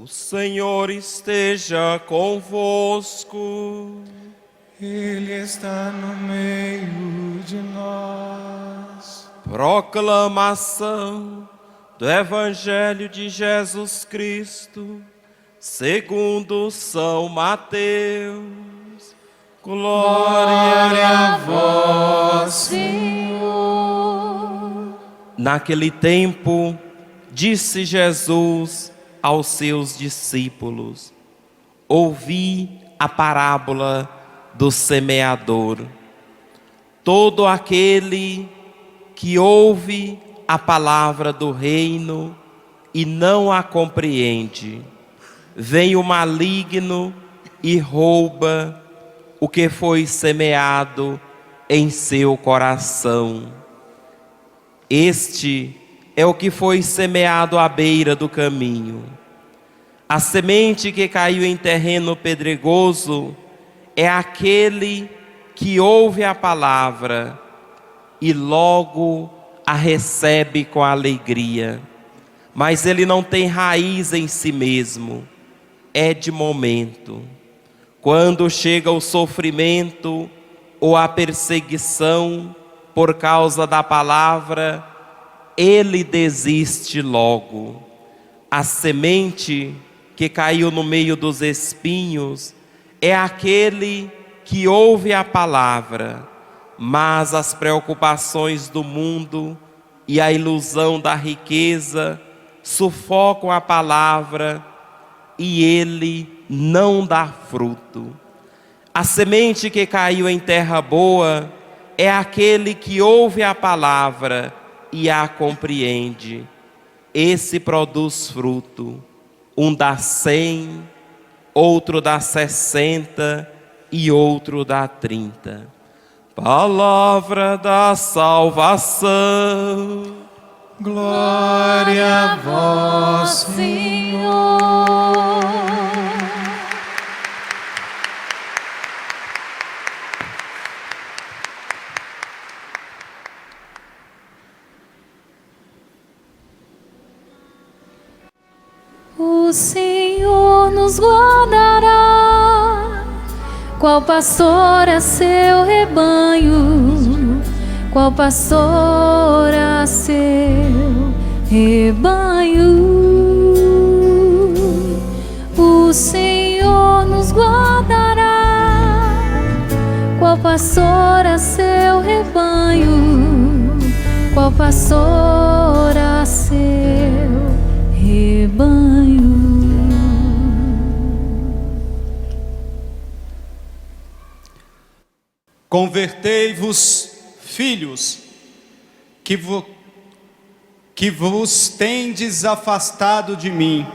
O Senhor esteja convosco. Ele está no meio de nós. Proclamação do Evangelho de Jesus Cristo, segundo São Mateus. Glória a vós, Senhor. Naquele tempo, disse Jesus aos seus discípulos: ouvi a parábola do semeador. Todo aquele que ouve a palavra do reino e não a compreende, vem o maligno e rouba o que foi semeado em seu coração. Este é o que foi semeado à beira do caminho. A semente que caiu em terreno pedregoso é aquele que ouve a palavra e logo a recebe com alegria, mas ele não tem raiz em si mesmo, é de momento. Quando chega o sofrimento ou a perseguição por causa da palavra, ele desiste logo. A semente que caiu no meio dos espinhos é aquele que ouve a palavra, mas as preocupações do mundo e a ilusão da riqueza sufocam a palavra e ele não dá fruto. A semente que caiu em terra boa é aquele que ouve a palavra e a compreende. Esse produz fruto. Um dá 100, outro dá 60 e outro dá 30. Palavra da salvação. Glória a vós, Senhor. O Senhor nos guardará, qual pastor a seu rebanho, qual pastor a seu rebanho. O Senhor nos guardará, qual pastor a seu rebanho, qual pastor a seu rebanho. Convertei-vos, filhos, que vos tendes afastado de mim,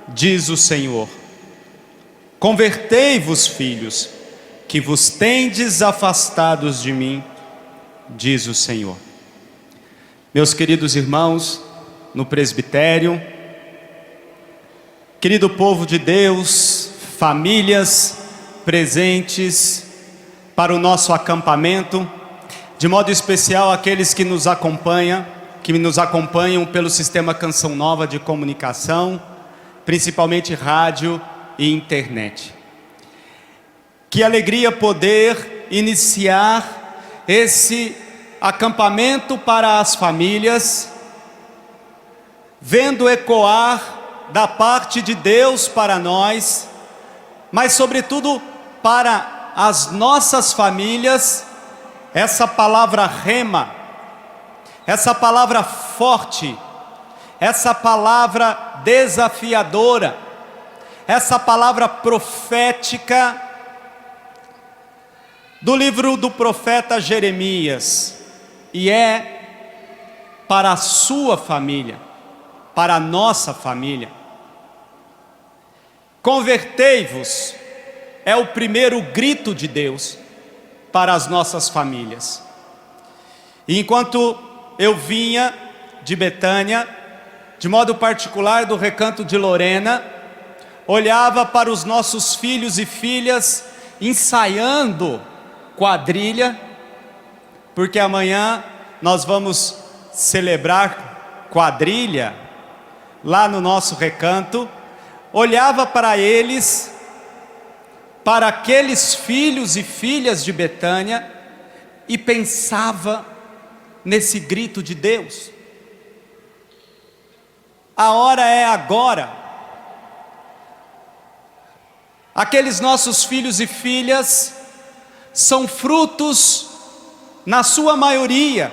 diz o Senhor. Convertei-vos, filhos, que vos tendes afastados de mim, diz o Senhor. Meus queridos irmãos, no presbitério, querido povo de Deus, famílias presentes para o nosso acampamento, de modo especial aqueles que nos acompanham pelo sistema Canção Nova de comunicação, principalmente rádio e internet. Que alegria poder iniciar esse acampamento para as famílias, vendo ecoar da parte de Deus para nós, mas sobretudo para as nossas famílias, essa palavra rema, essa palavra forte, essa palavra desafiadora, essa palavra profética do livro do profeta Jeremias, e é para a sua família, para a nossa família. Convertei-vos é o primeiro grito de Deus para as nossas famílias. E enquanto eu vinha de Betânia, de modo particular do Recanto de Lorena, olhava para os nossos filhos e filhas ensaiando quadrilha, porque amanhã nós vamos celebrar quadrilha lá no nosso recanto, olhava para eles, para aqueles filhos e filhas de Betânia, e pensava nesse grito de Deus. A hora é agora. Aqueles nossos filhos e filhas são frutos, na sua maioria,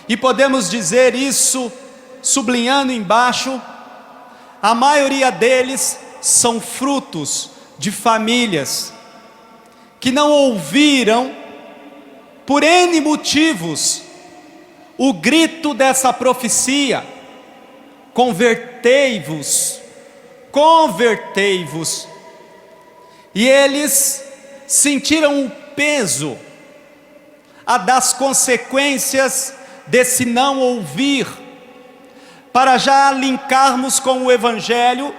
e podemos dizer isso sublinhando embaixo, a maioria deles são frutos de famílias que não ouviram, por N motivos, o grito dessa profecia: convertei-vos, convertei-vos. E eles sentiram o peso das consequências desse não ouvir. Para já linkarmos com o Evangelho,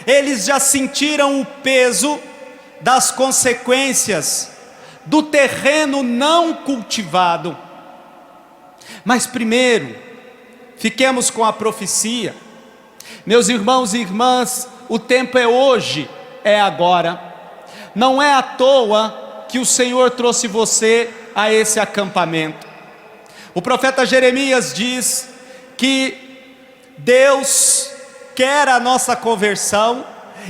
eles já sentiram o peso das consequências do terreno não cultivado. Mas primeiro, fiquemos com a profecia. Meus irmãos e irmãs, o tempo é hoje, é agora. Não é à toa que o Senhor trouxe você a esse acampamento. O profeta Jeremias diz que Deus quer a nossa conversão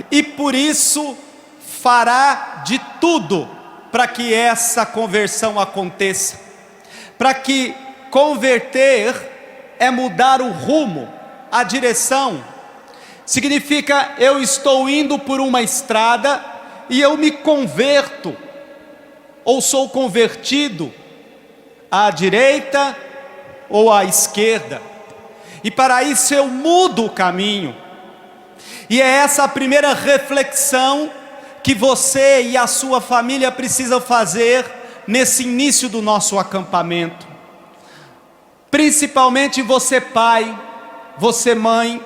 e por isso fará de tudo para que essa conversão aconteça. Para que converter é mudar o rumo, a direção. Significa eu estou indo por uma estrada e eu me converto, ou sou convertido à direita ou à esquerda, e para isso eu mudo o caminho. E é essa a primeira reflexão que você e a sua família precisam fazer nesse início do nosso acampamento. Principalmente você pai, você mãe,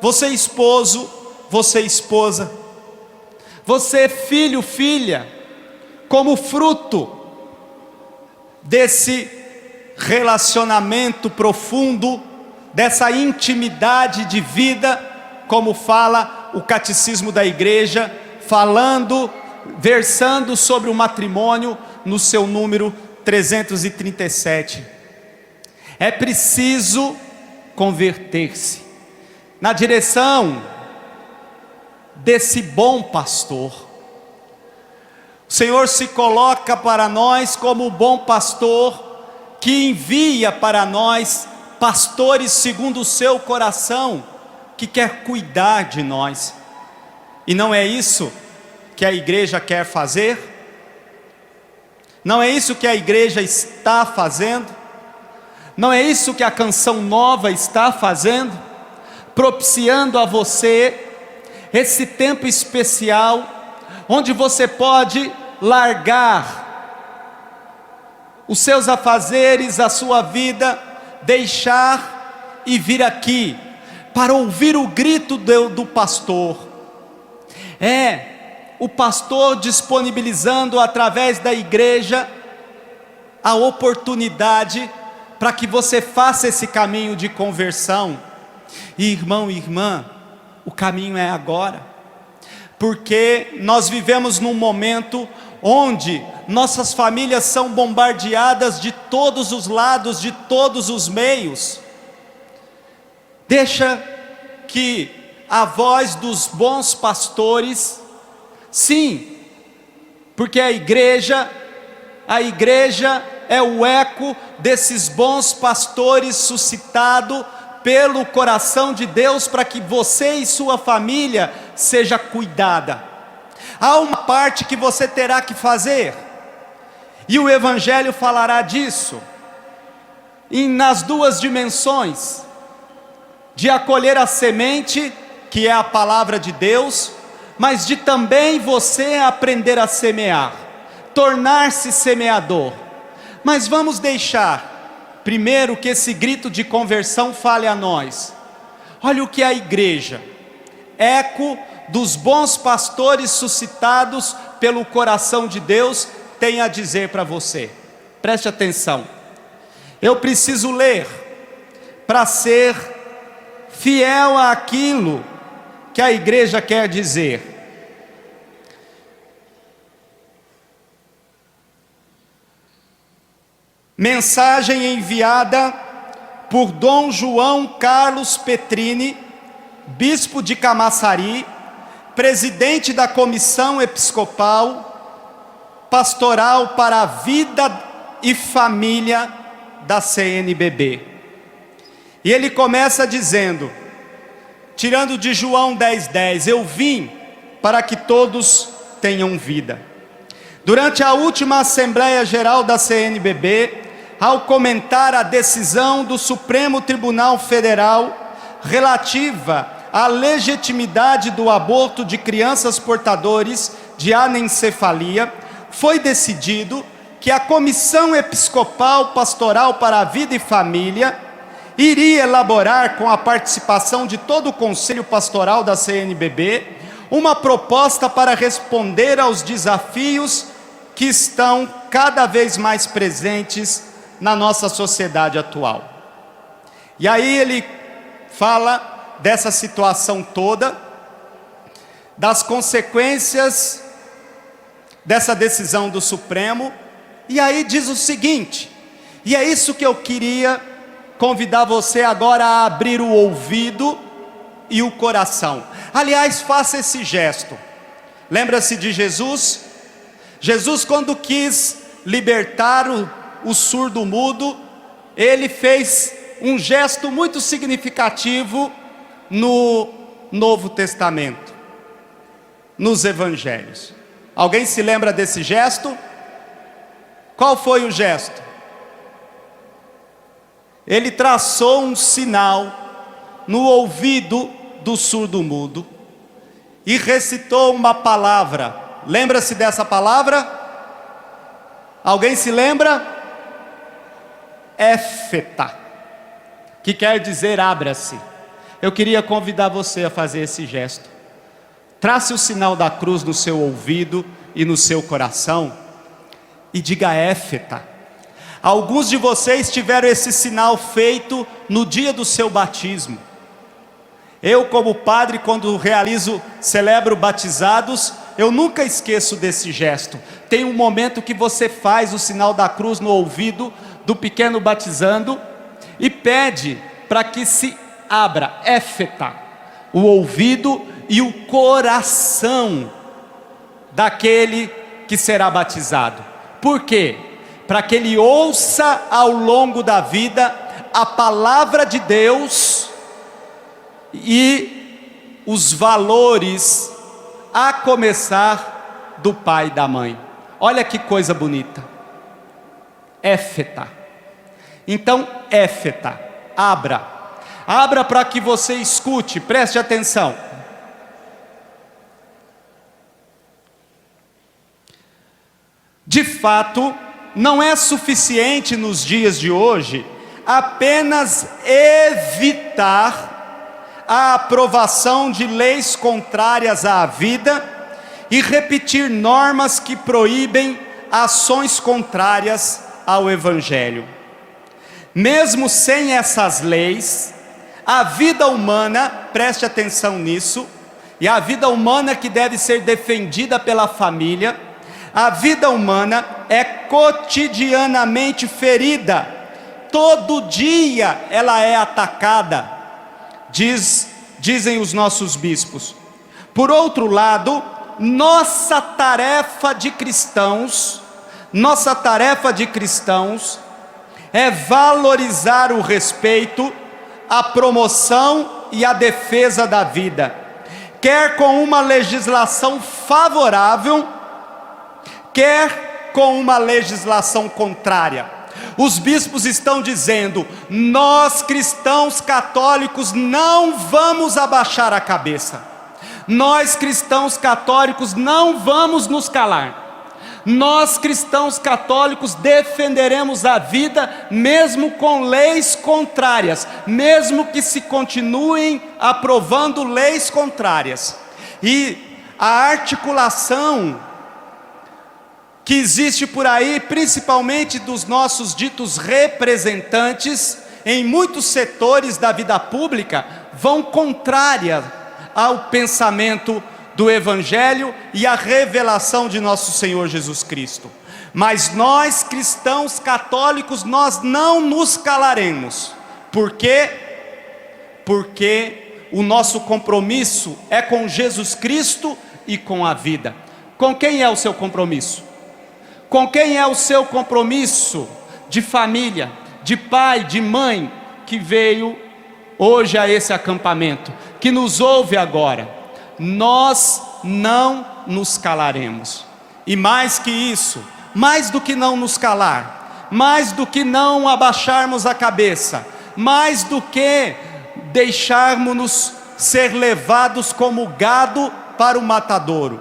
você esposo, você esposa, você filho, filha, como fruto desse relacionamento profundo, dessa intimidade de vida, como fala o catecismo da igreja, versando sobre o matrimônio no seu número 337. É preciso converter-se na direção desse bom pastor. O Senhor se coloca para nós como o bom pastor, que envia para nós pastores segundo o seu coração, que quer cuidar de nós. E não é isso que a igreja quer fazer? Não é isso que a igreja está fazendo? Não é isso que a Canção Nova está fazendo? Propiciando a você esse tempo especial, onde você pode largar os seus afazeres, a sua vida, deixar e vir aqui, para ouvir o grito do pastor. É o pastor disponibilizando através da igreja a oportunidade para que você faça esse caminho de conversão. E irmão e irmã, o caminho é agora, porque nós vivemos num momento onde nossas famílias são bombardeadas de todos os lados, de todos os meios. Deixa que a voz dos bons pastores, sim, porque a igreja é o eco desses bons pastores suscitado pelo coração de Deus, para que você e sua família seja cuidada. Há uma parte que você terá que fazer, e o Evangelho falará disso, nas duas dimensões, de acolher a semente, que é a palavra de Deus, mas de também você aprender a semear, tornar-se semeador. Mas vamos deixar primeiro que esse grito de conversão fale a nós. Olha o que a igreja, eco dos bons pastores suscitados pelo coração de Deus, tem a dizer para você. Preste atenção. Eu preciso ler para ser fiel àquilo que a igreja quer dizer? Mensagem enviada por Dom João Carlos Petrini, bispo de Camaçari, presidente da Comissão Episcopal Pastoral para a Vida e Família da CNBB. E ele começa dizendo, tirando de João 10:10, eu vim para que todos tenham vida. Durante a última Assembleia Geral da CNBB, ao comentar a decisão do Supremo Tribunal Federal relativa à legitimidade do aborto de crianças portadores de anencefalia, foi decidido que a Comissão Episcopal Pastoral para a Vida e Família iria elaborar, com a participação de todo o Conselho Pastoral da CNBB, uma proposta para responder aos desafios que estão cada vez mais presentes na nossa sociedade atual. E aí ele fala dessa situação toda, das consequências dessa decisão do Supremo, e aí diz o seguinte, e é isso que eu queria convidar você agora a abrir o ouvido e o coração. Aliás, faça esse gesto. Lembra-se de Jesus? Jesus, quando quis libertar o surdo-mudo, ele fez um gesto muito significativo no Novo Testamento, nos Evangelhos. Alguém se lembra desse gesto? Qual foi o gesto? Ele traçou um sinal no ouvido do surdo-mudo e recitou uma palavra. Lembra-se dessa palavra? Alguém se lembra? Éfeta, que quer dizer abra-se. Eu queria convidar você a fazer esse gesto. Trace o sinal da cruz no seu ouvido e no seu coração e diga éfeta. Alguns de vocês tiveram esse sinal feito no dia do seu batismo. Eu, como padre, quando celebro batizados, eu nunca esqueço desse gesto. Tem um momento que você faz o sinal da cruz no ouvido do pequeno batizando e pede para que se abra, éfeta, o ouvido e o coração daquele que será batizado. Por quê? Para que ele ouça ao longo da vida a palavra de Deus e os valores, a começar do pai e da mãe. Olha que coisa bonita. Éfeta. Então, éfeta, abra para que você escute, preste atenção. De fato, não é suficiente nos dias de hoje apenas evitar a aprovação de leis contrárias à vida e repetir normas que proíbem ações contrárias ao Evangelho. Mesmo sem essas leis, a vida humana, preste atenção nisso, e a vida humana que deve ser defendida pela família, a vida humana é cotidianamente ferida, todo dia ela é atacada, dizem os nossos bispos. Por outro lado, nossa tarefa de cristãos é valorizar o respeito, a promoção e a defesa da vida, quer com uma legislação favorável, quer com uma legislação contrária. Os bispos estão dizendo: nós cristãos católicos não vamos abaixar a cabeça, nós cristãos católicos não vamos nos calar. Nós cristãos católicos defenderemos a vida mesmo com leis contrárias, mesmo que se continuem aprovando leis contrárias. E a articulação que existe por aí, principalmente dos nossos ditos representantes, em muitos setores da vida pública, vão contrária ao pensamento do Evangelho e à revelação de nosso Senhor Jesus Cristo. Mas nós, cristãos católicos, nós não nos calaremos. Por quê? Porque o nosso compromisso é com Jesus Cristo e com a vida. Com quem é o seu compromisso? Com quem é o seu compromisso de família, de pai, de mãe, que veio hoje a esse acampamento, que nos ouve agora? Nós não nos calaremos. E mais que isso, mais do que não nos calar, mais do que não abaixarmos a cabeça, mais do que deixarmos-nos ser levados como gado para o matadouro,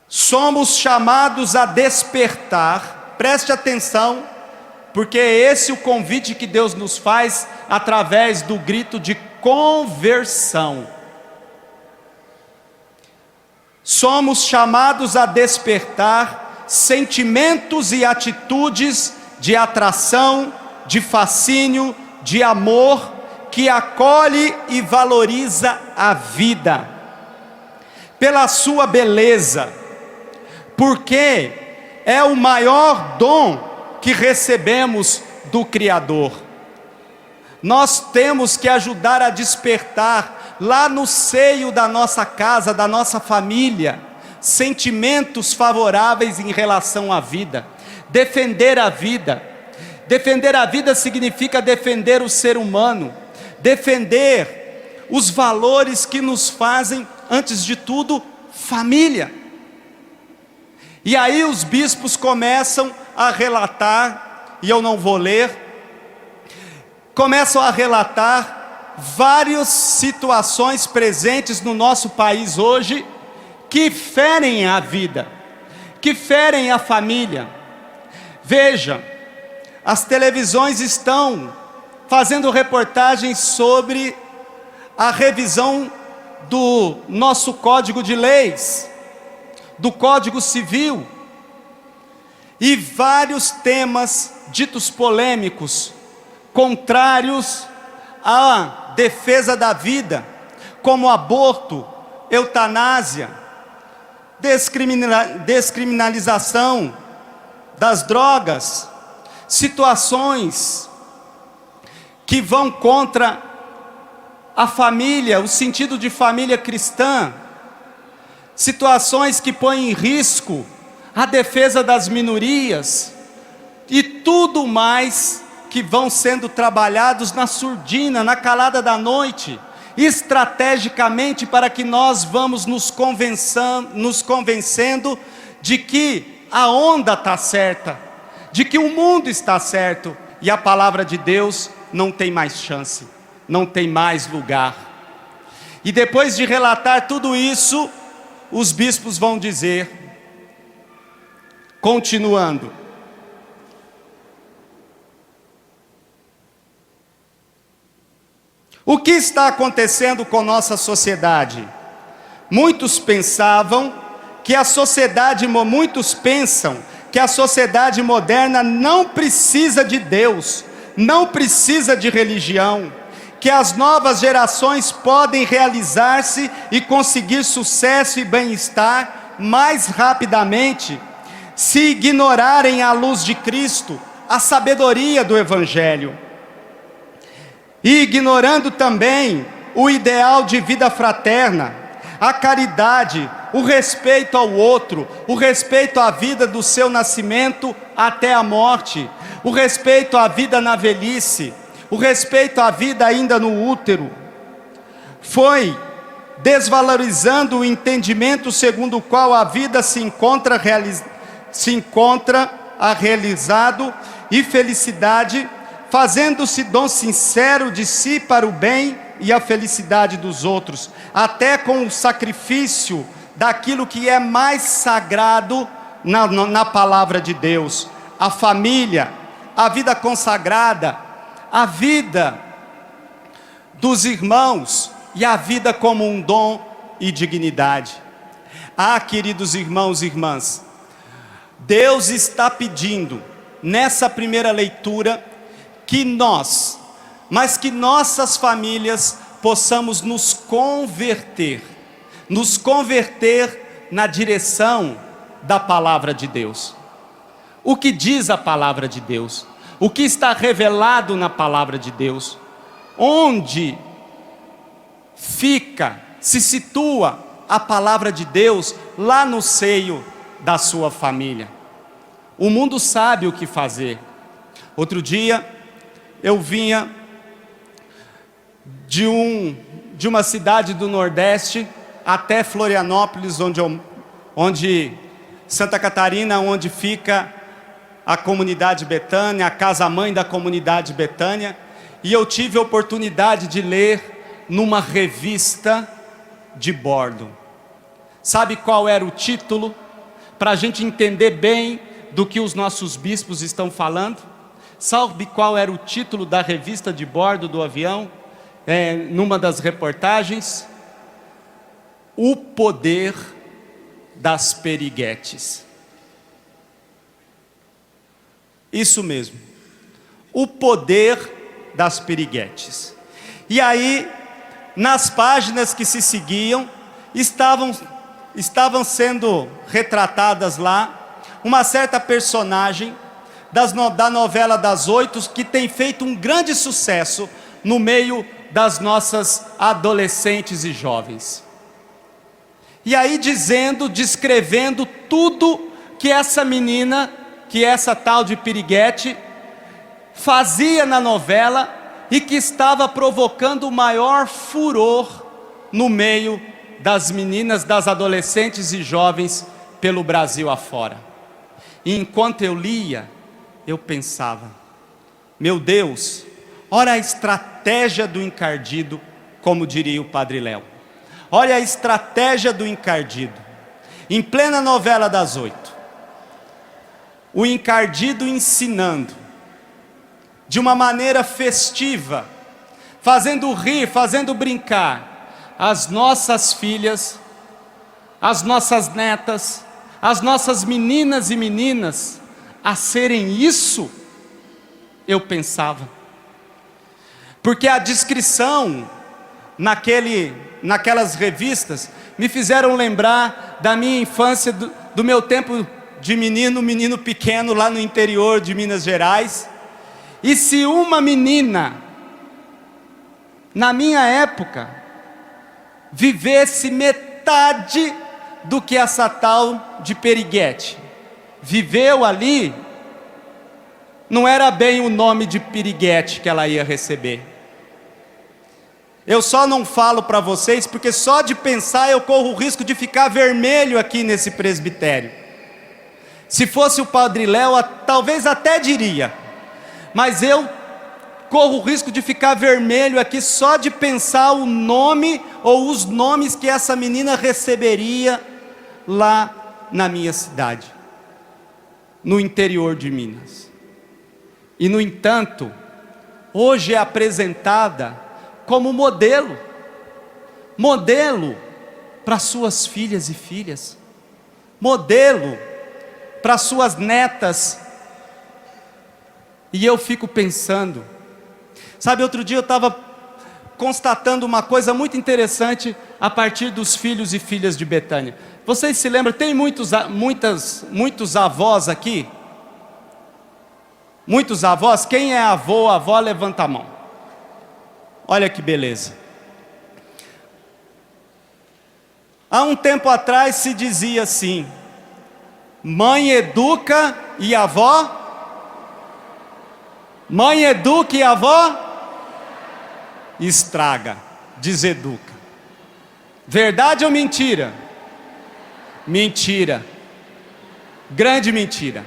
somos chamados a despertar. Preste atenção, porque é esse o convite que Deus nos faz através do grito de conversão. Somos chamados a despertar sentimentos e atitudes de atração, de fascínio, de amor, que acolhe e valoriza a vida pela sua beleza, porque é o maior dom que recebemos do Criador. Nós temos que ajudar a despertar lá no seio da nossa casa, da nossa família, sentimentos favoráveis em relação à vida, defender a vida. Defender a vida significa defender o ser humano, defender os valores que nos fazem, antes de tudo, família. E aí os bispos começam a relatar, e eu não vou ler, começam a relatar várias situações presentes no nosso país hoje, que ferem a vida, que ferem a família. Veja, as televisões estão fazendo reportagens sobre a revisão do nosso Código de Leis, do Código Civil, e vários temas ditos polêmicos, contrários à defesa da vida, como aborto, eutanásia, descriminalização das drogas, situações que vão contra a família, o sentido de família cristã, situações que põem em risco a defesa das minorias, e tudo mais que vão sendo trabalhados na surdina, na calada da noite, estrategicamente, para que nós vamos nos convencendo de que a onda está certa, de que o mundo está certo, e a palavra de Deus não tem mais chance, não tem mais lugar. E depois de relatar tudo isso, os bispos vão dizer, continuando: o que está acontecendo com nossa sociedade? Muitos pensam que a sociedade moderna não precisa de Deus, não precisa de religião, que as novas gerações podem realizar-se e conseguir sucesso e bem-estar mais rapidamente, se ignorarem a luz de Cristo, a sabedoria do Evangelho, e ignorando também o ideal de vida fraterna, a caridade, o respeito ao outro, o respeito à vida do seu nascimento até a morte, o respeito à vida na velhice, o respeito à vida ainda no útero. Foi desvalorizando o entendimento segundo o qual a vida se encontra realizado e felicidade, fazendo-se dom sincero de si para o bem e a felicidade dos outros, até com o sacrifício daquilo que é mais sagrado na palavra de Deus: a família, a vida consagrada, a vida dos irmãos e a vida como um dom e dignidade. Queridos irmãos e irmãs, Deus está pedindo nessa primeira leitura que nós mas que nossas famílias possamos nos converter na direção da palavra de Deus. O que diz a palavra de Deus? O que está revelado na palavra de Deus? Onde se situa a palavra de Deus lá no seio da sua família? O mundo sabe o que fazer. Outro dia, eu vinha de uma cidade do Nordeste até Florianópolis, onde Santa Catarina, onde fica a comunidade Betânia, a casa-mãe da comunidade Betânia, e eu tive a oportunidade de ler numa revista de bordo. Sabe qual era o título? Para a gente entender bem do que os nossos bispos estão falando. Sabe qual era o título da revista de bordo do avião? Numa das reportagens: O Poder das Piriguetes. Isso mesmo, o poder das piriguetes. E aí, nas páginas que se seguiam, estavam sendo retratadas lá uma certa personagem da novela das 8, que tem feito um grande sucesso no meio das nossas adolescentes e jovens. E aí descrevendo tudo que essa menina, que essa tal de piriguete, fazia na novela e que estava provocando o maior furor no meio das meninas, das adolescentes e jovens pelo Brasil afora. E enquanto eu lia, eu pensava: meu Deus, olha a estratégia do encardido, como diria o Padre Léo. Olha a estratégia do encardido. Em plena novela das 8, o encardido ensinando, de uma maneira festiva, fazendo rir, fazendo brincar, as nossas filhas, as nossas netas, as nossas meninas e meninas, a serem isso. Eu pensava, porque a descrição naquelas revistas me fizeram lembrar da minha infância, do meu tempo de menino pequeno lá no interior de Minas Gerais. E se uma menina, na minha época, vivesse metade do que essa tal de piriguete viveu ali, não era bem o nome de piriguete que ela ia receber. Eu só não falo para vocês, porque só de pensar eu corro o risco de ficar vermelho aqui nesse presbitério. Se fosse o Padre Léo, talvez até diria, mas eu corro o risco de ficar vermelho aqui só de pensar o nome ou os nomes que essa menina receberia lá na minha cidade, no interior de Minas. E no entanto, hoje é apresentada como modelo para suas filhas e filhas, modelo para suas netas. E eu fico pensando, sabe, outro dia eu estava constatando uma coisa muito interessante a partir dos filhos e filhas de Betânia. Vocês se lembram, tem muitos avós aqui? Muitos avós? Quem é avô, avó, levanta a mão. Olha que beleza. Há um tempo atrás se dizia assim: mãe educa e avó? Mãe educa e avó estraga, deseduca. Verdade ou mentira? Mentira. Grande mentira.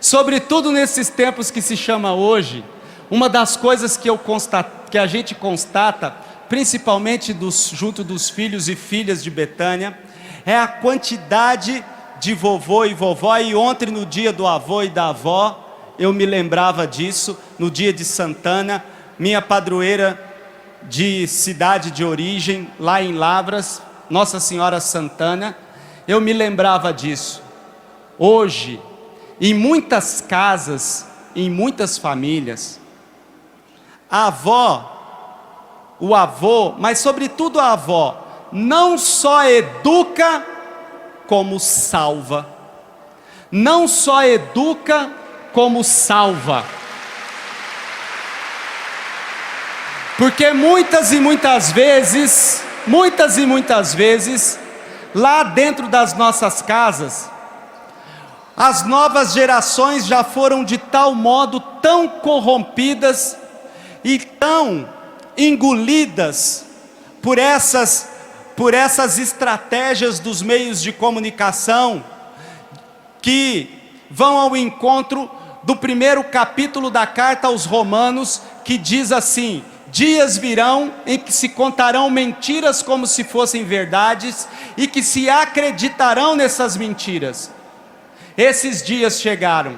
Sobretudo nesses tempos que se chama hoje, uma das coisas que a gente constata, principalmente junto dos filhos e filhas de Betânia, é a quantidade de vovô e vovó. E ontem, no dia do avô e da avó, eu me lembrava disso, no dia de Santana, minha padroeira de cidade de origem, lá em Lavras, Nossa Senhora Santana, eu me lembrava disso. Hoje, em muitas casas, em muitas famílias, a avó, o avô, mas sobretudo a avó, não só educa, como salva. Não só educa, como salva. Porque muitas e muitas vezes, lá dentro das nossas casas, as novas gerações já foram de tal modo tão corrompidas e tão engolidas por essas estratégias dos meios de comunicação, que vão ao encontro do primeiro capítulo da carta aos Romanos, que diz assim: dias virão em que se contarão mentiras como se fossem verdades, e que se acreditarão nessas mentiras. Esses dias chegaram,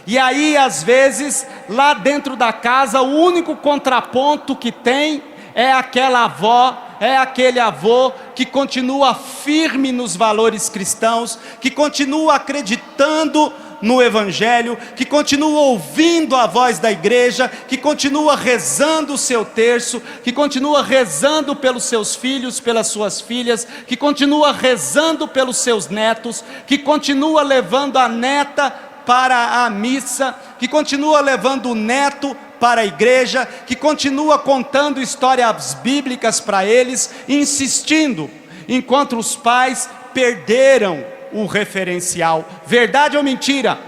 e aí às vezes, lá dentro da casa, o único contraponto que tem é aquela avó, é aquele avô que continua firme nos valores cristãos, que continua acreditando no Evangelho, que continua ouvindo a voz da igreja, que continua rezando o seu terço, que continua rezando pelos seus filhos, pelas suas filhas, que continua rezando pelos seus netos, que continua levando a neta para a missa, que continua levando o neto para a igreja, que continua contando histórias bíblicas para eles, insistindo, enquanto os pais perderam o referencial. Verdade ou mentira?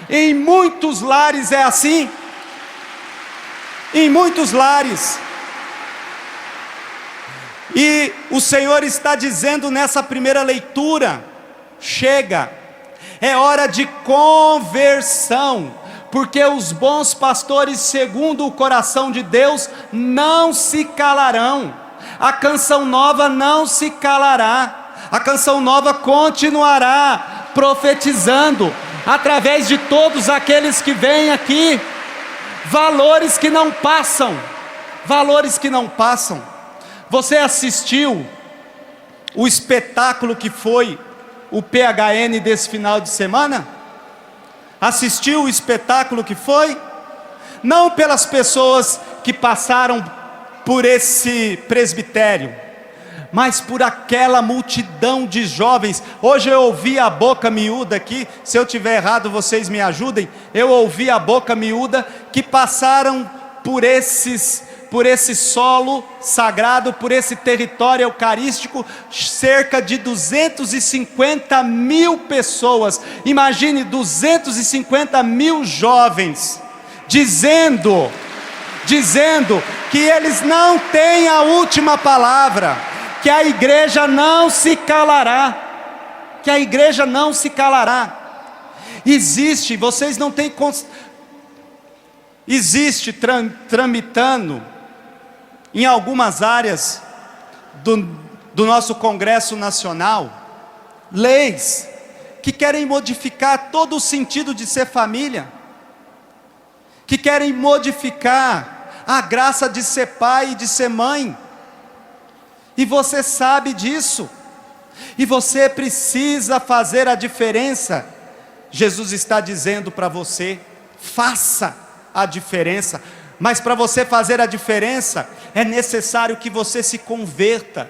Em muitos lares é assim. Em muitos lares. E o Senhor está dizendo nessa primeira leitura: chega, é hora de conversão, porque os bons pastores, segundo o coração de Deus, não se calarão. A canção nova não se calará. A canção nova continuará profetizando, através de todos aqueles que vêm aqui, valores que não passam, valores que não passam. Você assistiu o espetáculo que foi o PHN desse final de semana? Assistiu o espetáculo que foi? Não pelas pessoas que passaram por esse presbitério, mas por aquela multidão de jovens. Hoje eu ouvi a boca miúda aqui, se eu tiver errado vocês me ajudem. Eu ouvi a boca miúda que passaram por esse solo sagrado, por esse território eucarístico, cerca de 250 mil pessoas. Imagine 250 mil jovens dizendo que eles não têm a última palavra, que a igreja não se calará, que a igreja não se calará. Existe, vocês não têm existe tramitando em algumas áreas do nosso Congresso Nacional leis que querem modificar todo o sentido de ser família, que querem modificar a graça de ser pai e de ser mãe. E você sabe disso, e você precisa fazer a diferença. Jesus está dizendo para você: faça a diferença. Mas para você fazer a diferença, é necessário que você se converta,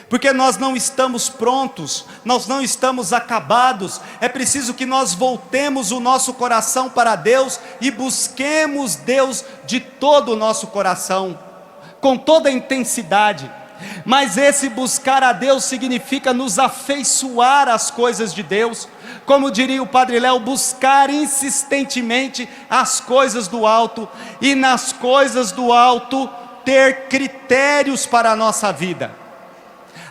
porque nós não estamos prontos, nós não estamos acabados. É preciso que nós voltemos o nosso coração para Deus e busquemos Deus de todo o nosso coração, com toda a intensidade. Mas esse buscar a Deus significa nos afeiçoar às coisas de Deus. Como diria o Padre Léo, buscar insistentemente as coisas do alto, e nas coisas do alto ter critérios para a nossa vida.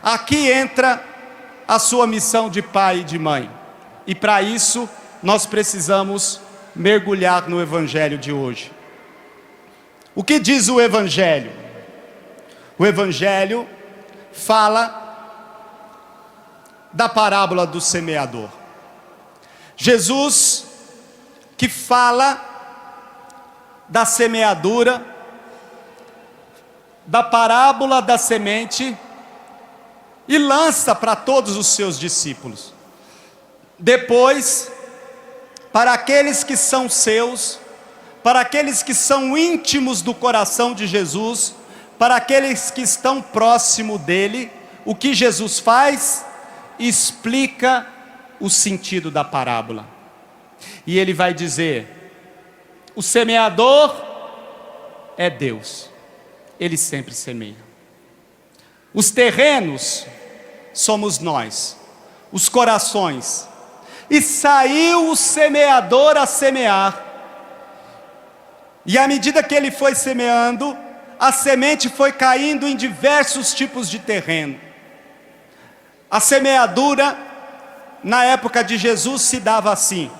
Aqui entra a sua missão de pai e de mãe, e para isso nós precisamos mergulhar no Evangelho de hoje. O que diz o Evangelho? O Evangelho fala da parábola do semeador. Jesus, que fala da semeadura, da parábola da semente, e lança para todos os seus discípulos. Depois, para aqueles que são seus, para aqueles que são íntimos do coração de Jesus, para aqueles que estão próximo dele, o que Jesus faz? Explica o sentido da parábola. E ele vai dizer: o semeador é Deus, ele sempre semeia. Os terrenos somos nós, os corações. E saiu o semeador a semear. E à medida que ele foi semeando, a semente foi caindo em diversos tipos de terreno. A semeadura, na época de Jesus, se dava assim: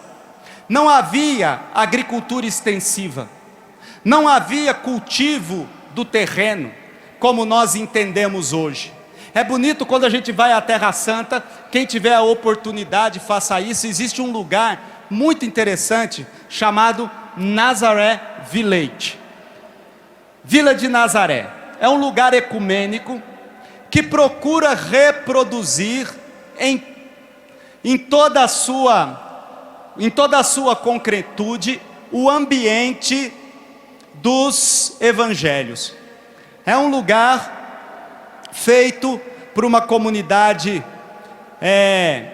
não havia agricultura extensiva, não havia cultivo do terreno, como nós entendemos hoje. É bonito quando a gente vai à Terra Santa. Quem tiver a oportunidade, faça isso. Existe um lugar muito interessante chamado Nazaré Village. Vila de Nazaré é um lugar ecumênico que procura reproduzir em toda a sua concretude o ambiente dos evangelhos. É um lugar feito por uma comunidade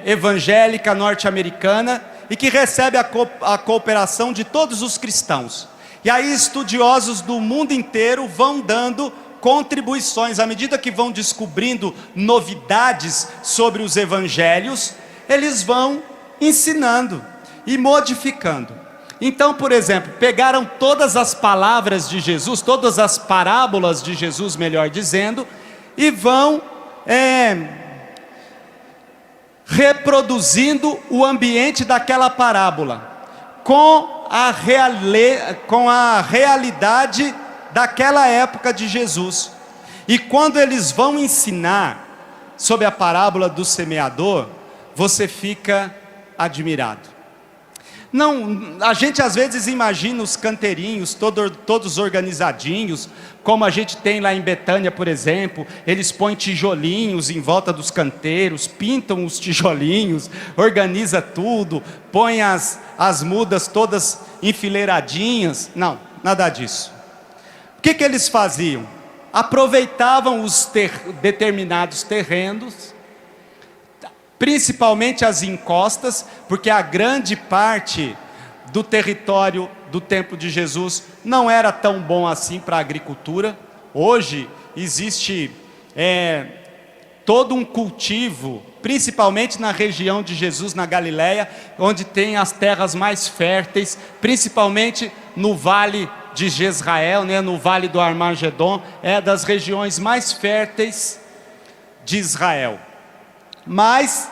evangélica norte-americana e que recebe a cooperação de todos os cristãos. E aí estudiosos do mundo inteiro vão dando contribuições. À medida que vão descobrindo novidades sobre os evangelhos, eles vão ensinando e modificando. Então, por exemplo, pegaram todas as palavras de Jesus, todas as parábolas de Jesus, melhor dizendo, e vão reproduzindo o ambiente daquela parábola com a realidade daquela época de Jesus. E quando eles vão ensinar sobre a parábola do semeador, você fica admirado. Não, a gente às vezes imagina os canteirinhos todos organizadinhos, como a gente tem lá em Betânia, por exemplo. Eles põem tijolinhos em volta dos canteiros, pintam os tijolinhos, organiza tudo, põe as mudas todas enfileiradinhas. Não, nada disso. O que eles faziam? Aproveitavam os determinados terrenos, principalmente as encostas, porque a grande parte do território do templo de Jesus não era tão bom assim para a agricultura. Hoje existe todo um cultivo, principalmente na região de Jesus, na Galileia, onde tem as terras mais férteis, principalmente no vale de Jezrael, no vale do Armagedon, é das regiões mais férteis de Israel. Mas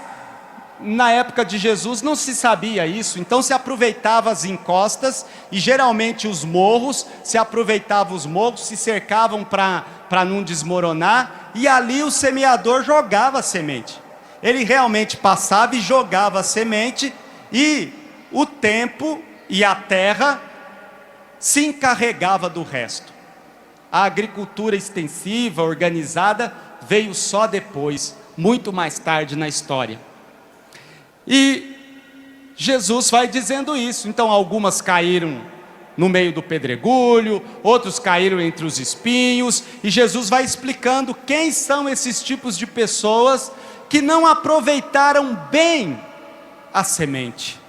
na época de Jesus não se sabia isso, então se aproveitava as encostas e geralmente os morros, se cercavam para não desmoronar, e ali o semeador jogava a semente. Ele realmente passava e jogava a semente, e o tempo e a terra se encarregava do resto. A agricultura extensiva, organizada, veio só depois, muito mais tarde na história. E Jesus vai dizendo isso. Então algumas caíram no meio do pedregulho, outros caíram entre os espinhos, e Jesus vai explicando quem são esses tipos de pessoas que não aproveitaram bem a semente.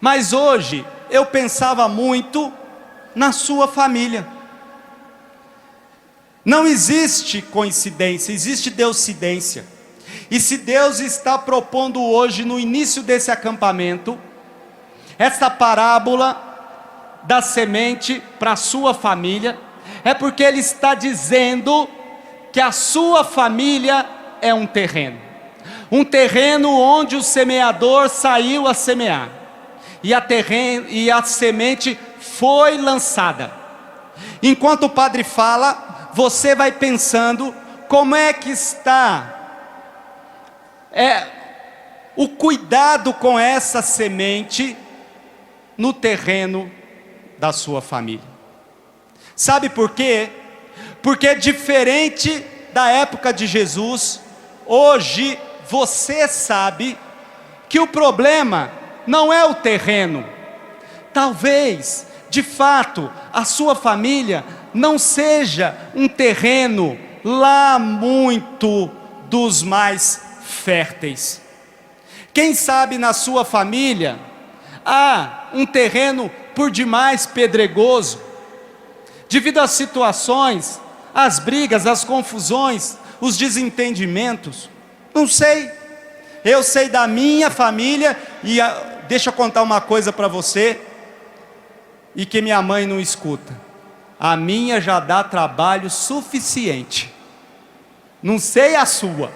Mas hoje eu pensava muito na sua família. Não existe coincidência, existe deucidência. E se Deus está propondo hoje, no início desse acampamento, essa parábola da semente para a sua família, é porque Ele está dizendo que a sua família é um terreno onde o semeador saiu a semear, e a semente foi lançada. Enquanto o padre fala, você vai pensando como é que está o cuidado com essa semente no terreno da sua família. Sabe por quê? Porque diferente da época de Jesus, hoje você sabe que o problema não é o terreno. Talvez de fato, a sua família não seja um terreno lá muito dos mais férteis. Quem sabe na sua família há um terreno por demais pedregoso, devido às situações, às brigas, às confusões, os desentendimentos. Não sei, eu sei da minha família, e deixa eu contar uma coisa para você, e que minha mãe não escuta. A minha já dá trabalho suficiente. Não sei a sua,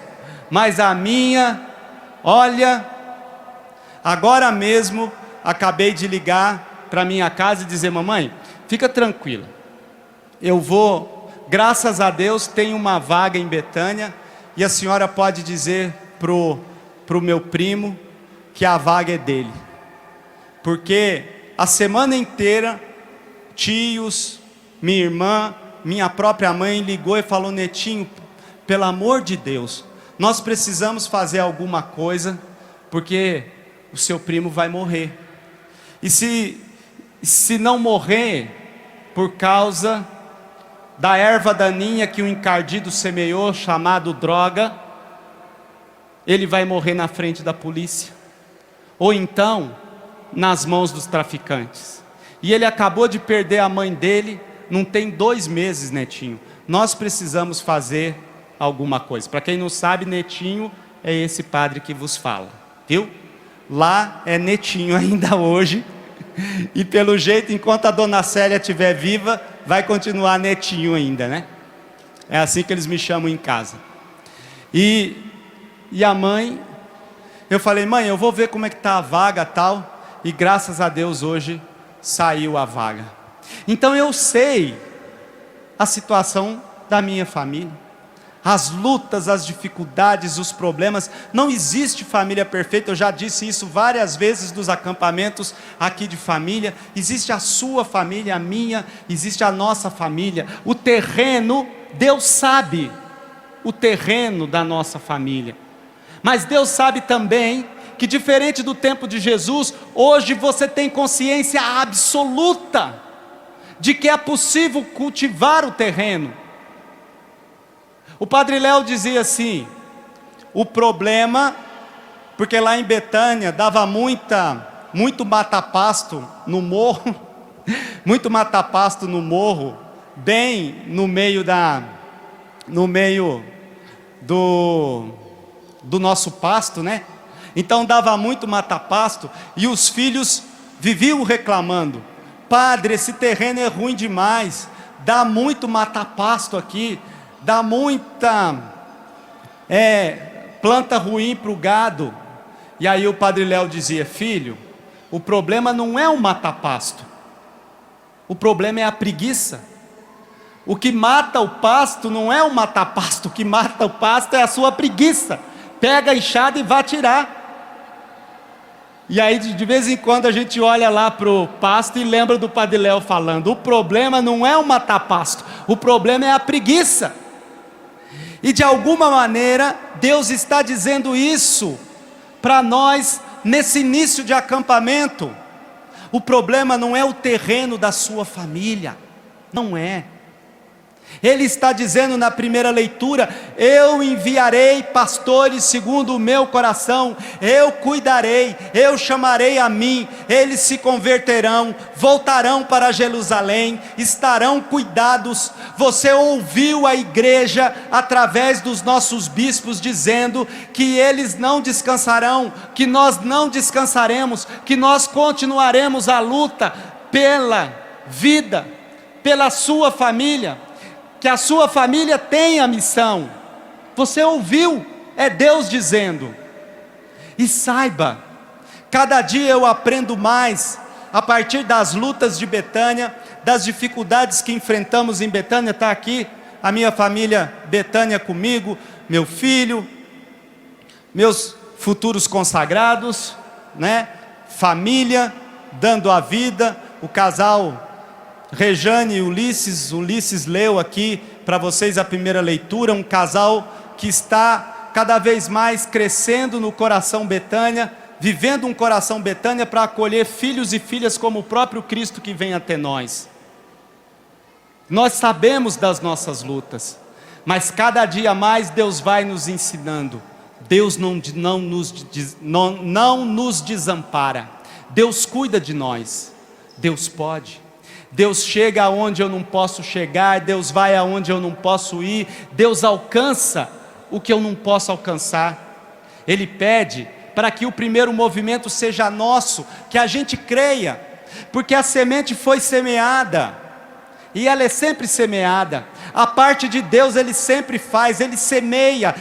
mas a minha, olha, agora mesmo acabei de ligar para minha casa e dizer: mamãe, fica tranquila, eu vou, graças a Deus, tem uma vaga em Betânia, e a senhora pode dizer pro meu primo que a vaga é dele, porque a semana inteira, tios, minha irmã, minha própria mãe ligou e falou: Netinho, pelo amor de Deus, nós precisamos fazer alguma coisa, porque o seu primo vai morrer. E se não morrer por causa da erva daninha que o encardido semeou, chamado droga, ele vai morrer na frente da polícia, ou então nas mãos dos traficantes. E ele acabou de perder a mãe dele, não tem 2 meses, Netinho. Nós precisamos fazer alguma coisa. Para quem não sabe, Netinho é esse padre que vos fala, viu? Lá é Netinho ainda hoje, e pelo jeito, enquanto a dona Célia estiver viva, vai continuar Netinho ainda, né? É assim que eles me chamam em casa. E a mãe, eu falei: mãe, eu vou ver como é que está a vaga tal, e graças a Deus hoje saiu a vaga. Então eu sei a situação da minha família, as lutas, as dificuldades, os problemas. Não existe família perfeita, eu já disse isso várias vezes nos acampamentos aqui de família. Existe a sua família, a minha, existe a nossa família. O terreno, Deus sabe o terreno da nossa família, mas Deus sabe também que, diferente do tempo de Jesus, hoje você tem consciência absoluta de que é possível cultivar o terreno. O Padre Léo dizia assim: o problema, porque lá em Betânia dava muito mata-pasto no morro, muito mata-pasto no morro, bem no meio do nosso pasto, né? Então dava muito mata-pasto, e os filhos viviam reclamando: padre, esse terreno é ruim demais, dá muito mata-pasto aqui, dá muita planta ruim para o gado. E aí o Padre Léo dizia: filho, o problema não é o mata-pasto, o problema é a preguiça. O que mata o pasto não é o mata-pasto, o que mata o pasto é a sua preguiça. Pega a enxada e vá tirar. E aí de vez em quando a gente olha lá para o pasto e lembra do Padre Léo falando: o problema não é o matar-pasto, o problema é a preguiça. E de alguma maneira Deus está dizendo isso para nós nesse início de acampamento. O problema não é o terreno da sua família, não é. Ele está dizendo na primeira leitura: eu enviarei pastores segundo o meu coração, eu cuidarei, eu chamarei a mim, eles se converterão, voltarão para Jerusalém, estarão cuidados. Você ouviu a igreja através dos nossos bispos dizendo que eles não descansarão, que nós não descansaremos, que nós continuaremos a luta pela vida, pela sua família, que a sua família tem a missão. Você ouviu, é Deus dizendo. E saiba, cada dia eu aprendo mais a partir das lutas de Betânia, das dificuldades que enfrentamos em Betânia. Está aqui a minha família Betânia comigo, meu filho, meus futuros consagrados, né? Família dando a vida, o casal Rejane e Ulisses leu aqui para vocês a primeira leitura, um casal que está cada vez mais crescendo no coração Betânia, vivendo um coração Betânia para acolher filhos e filhas como o próprio Cristo que vem até nós. Nós sabemos das nossas lutas, mas cada dia mais Deus vai nos ensinando. Deus não nos desampara. Deus cuida de nós. Deus pode. Deus chega aonde eu não posso chegar. Deus vai aonde eu não posso ir. Deus alcança o que eu não posso alcançar. Ele pede para que o primeiro movimento seja nosso, que a gente creia, porque a semente foi semeada, e ela é sempre semeada. A parte de Deus Ele sempre faz, Ele semeia,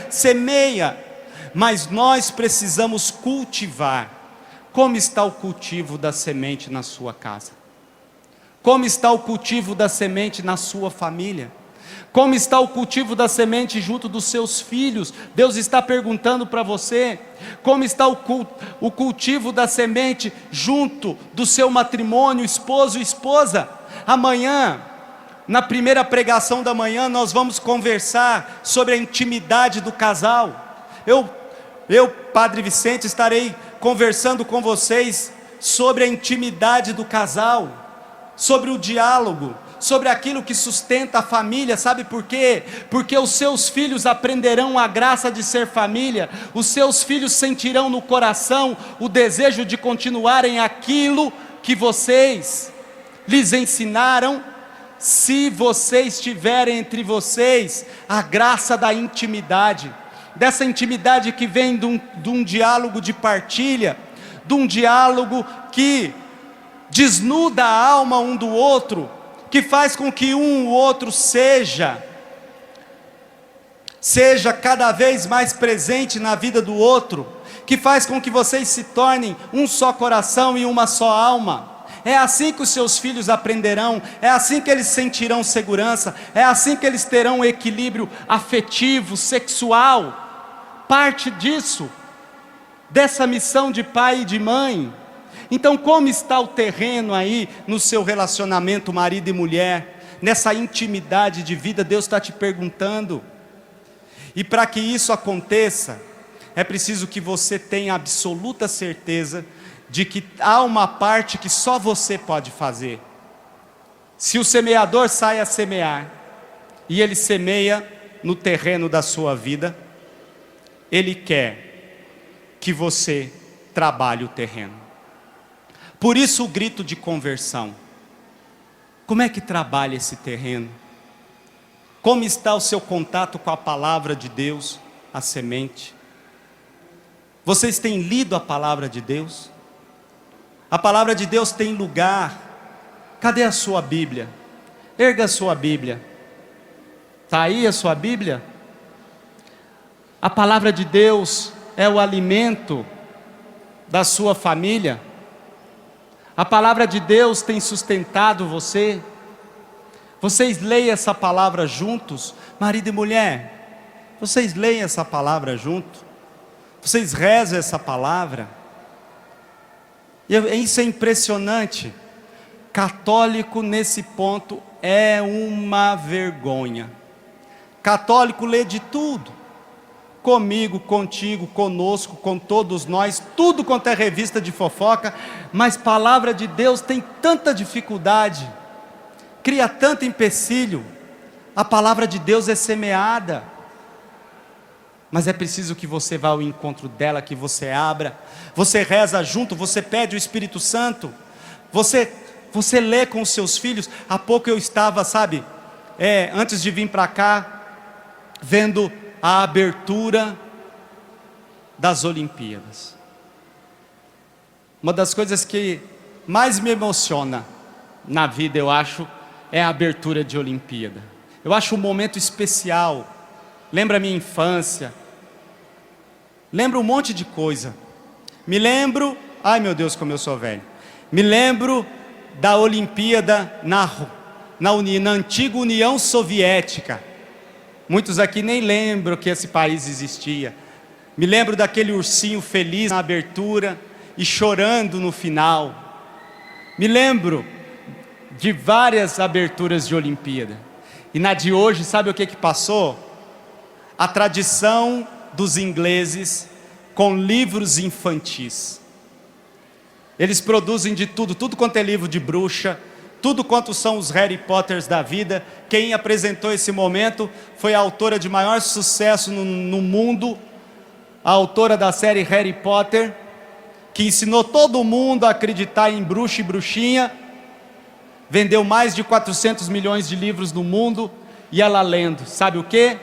mas nós precisamos cultivar. Como está o cultivo da semente na sua casa? Como está o cultivo da semente na sua família? Como está o cultivo da semente junto dos seus filhos? Deus está perguntando para você. Como está o cultivo da semente junto do seu matrimônio, esposo e esposa? Amanhã, na primeira pregação da manhã, nós vamos conversar sobre a intimidade do casal. Eu, Padre Vicente, estarei conversando com vocês sobre a intimidade do casal, sobre o diálogo, sobre aquilo que sustenta a família. Sabe por quê? Porque os seus filhos aprenderão a graça de ser família, os seus filhos sentirão no coração o desejo de continuarem aquilo que vocês lhes ensinaram, se vocês tiverem entre vocês a graça da intimidade, dessa intimidade que vem de um diálogo de partilha, de um diálogo que desnuda a alma um do outro, que faz com que um ou outro seja cada vez mais presente na vida do outro, que faz com que vocês se tornem um só coração e uma só alma. É assim que os seus filhos aprenderão, é assim que eles sentirão segurança, é assim que eles terão equilíbrio afetivo, sexual. Parte disso, dessa missão de pai e de mãe. Então, como está o terreno aí no seu relacionamento marido e mulher, nessa intimidade de vida? Deus está te perguntando. E para que isso aconteça, é preciso que você tenha absoluta certeza de que há uma parte que só você pode fazer. Se o semeador sai a semear, e ele semeia no terreno da sua vida, ele quer que você trabalhe o terreno. Por isso o grito de conversão. Como é que trabalha esse terreno? Como está o seu contato com a palavra de Deus, a semente? Vocês têm lido a palavra de Deus? A palavra de Deus tem lugar. Cadê a sua Bíblia? Erga a sua Bíblia. Está aí a sua Bíblia? A palavra de Deus é o alimento da sua família. A palavra de Deus tem sustentado você. Vocês leem essa palavra juntos, marido e mulher? Vocês leem essa palavra junto? Vocês rezam essa palavra? Isso é impressionante. Católico nesse ponto é uma vergonha. Católico lê de tudo. Comigo, contigo, conosco, com todos nós, tudo quanto é revista de fofoca, mas palavra de Deus tem tanta dificuldade, cria tanto empecilho. A palavra de Deus é semeada, mas é preciso que você vá ao encontro dela, que você abra, você reza junto, você pede o Espírito Santo, você lê com os seus filhos. Há pouco eu estava, antes de vir para cá, vendo a abertura das Olimpíadas. Uma das coisas que mais me emociona na vida, eu acho, é a abertura de Olimpíada. Eu acho um momento especial. Lembra a minha infância, lembra um monte de coisa. Me lembro, ai meu Deus, como eu sou velho. Me lembro da Olimpíada na antiga União Soviética. Muitos aqui nem lembram que esse país existia. Me lembro daquele ursinho feliz na abertura e chorando no final. Me lembro de várias aberturas de Olimpíada. E na de hoje, sabe o que passou? A tradição dos ingleses com livros infantis. Eles produzem de tudo, tudo quanto é livro de bruxa, tudo quanto são os Harry Potters da vida. Quem apresentou esse momento foi a autora de maior sucesso no mundo, a autora da série Harry Potter, que ensinou todo mundo a acreditar em bruxa e bruxinha, vendeu mais de 400 milhões de livros no mundo, e ela lendo, sabe o que?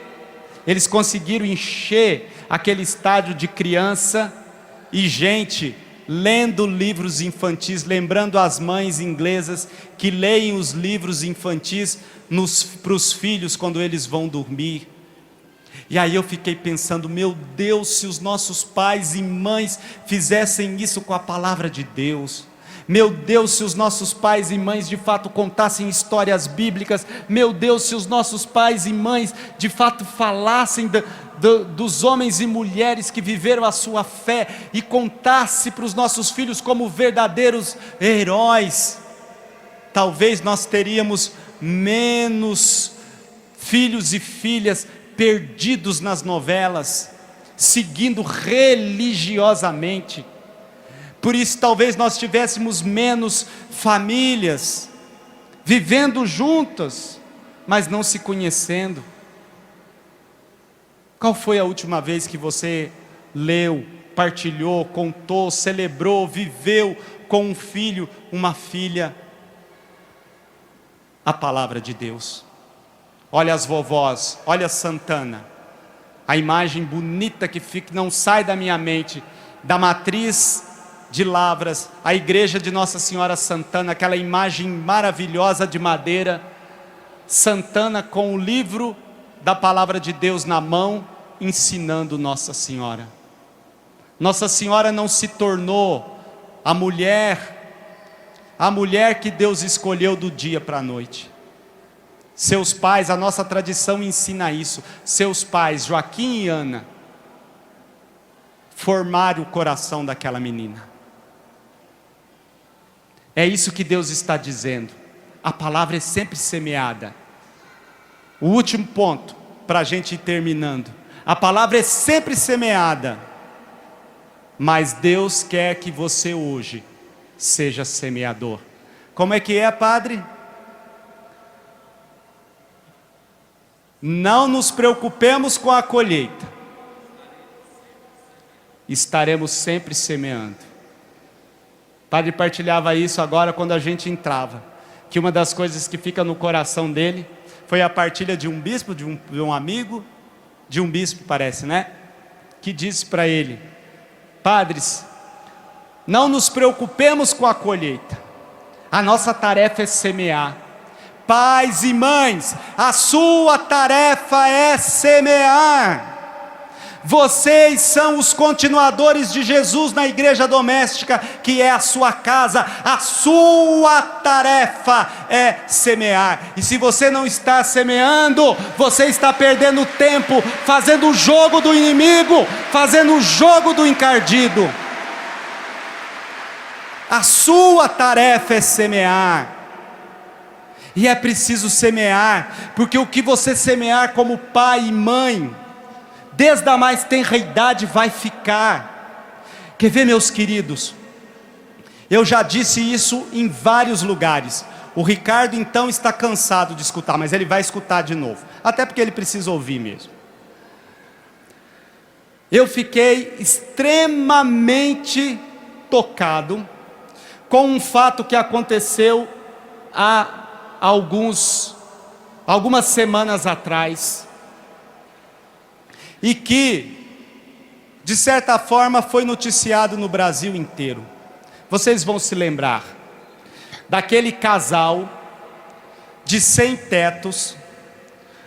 Eles conseguiram encher aquele estádio de criança e gente lendo livros infantis, lembrando as mães inglesas que leem os livros infantis para os filhos quando eles vão dormir. E aí eu fiquei pensando, meu Deus, se os nossos pais e mães fizessem isso com a palavra de Deus. Meu Deus, se os nossos pais e mães de fato contassem histórias bíblicas. Meu Deus, se os nossos pais e mães de fato falassem dos homens e mulheres que viveram a sua fé e contasse para os nossos filhos como verdadeiros heróis. Talvez nós teríamos menos filhos e filhas perdidos nas novelas, seguindo religiosamente. Por isso talvez nós tivéssemos menos famílias vivendo juntas, mas não se conhecendo. Qual foi a última vez que você leu, partilhou, contou, celebrou, viveu com um filho, uma filha, a palavra de Deus? Olha as vovós, olha a Santana, a imagem bonita que fica, não sai da minha mente, da matriz de Lavras, a igreja de Nossa Senhora Santana, aquela imagem maravilhosa de madeira, Santana com o livro da palavra de Deus na mão, ensinando Nossa Senhora. Nossa Senhora não se tornou a mulher que Deus escolheu do dia para a noite. Seus pais, a nossa tradição ensina isso, seus pais, Joaquim e Ana, formaram o coração daquela menina. É isso que Deus está dizendo. A palavra é sempre semeada. O último ponto, para a gente ir terminando. A palavra é sempre semeada, mas Deus quer que você hoje seja semeador. Como é que é, padre? Não nos preocupemos com a colheita, estaremos sempre semeando. O padre partilhava isso agora quando a gente entrava, que uma das coisas que fica no coração dele foi a partilha de um bispo, de um amigo, de um bispo parece, né? Que disse para ele: padres, não nos preocupemos com a colheita, a nossa tarefa é semear. Pais e mães, a sua tarefa é semear. Vocês são os continuadores de Jesus na igreja doméstica, que é a sua casa. A sua tarefa é semear. E se você não está semeando, você está perdendo tempo, fazendo o jogo do inimigo, fazendo o jogo do encardido. A sua tarefa é semear. E é preciso semear, porque o que você semear como pai e mãe, desde a mais tenra idade vai ficar. Quer ver, meus queridos? Eu já disse isso em vários lugares. O Ricardo então está cansado de escutar, mas ele vai escutar de novo, até porque ele precisa ouvir mesmo. Eu fiquei extremamente tocado com um fato que aconteceu há algumas semanas atrás, e que de certa forma foi noticiado no Brasil inteiro. Vocês vão se lembrar daquele casal de sem tetos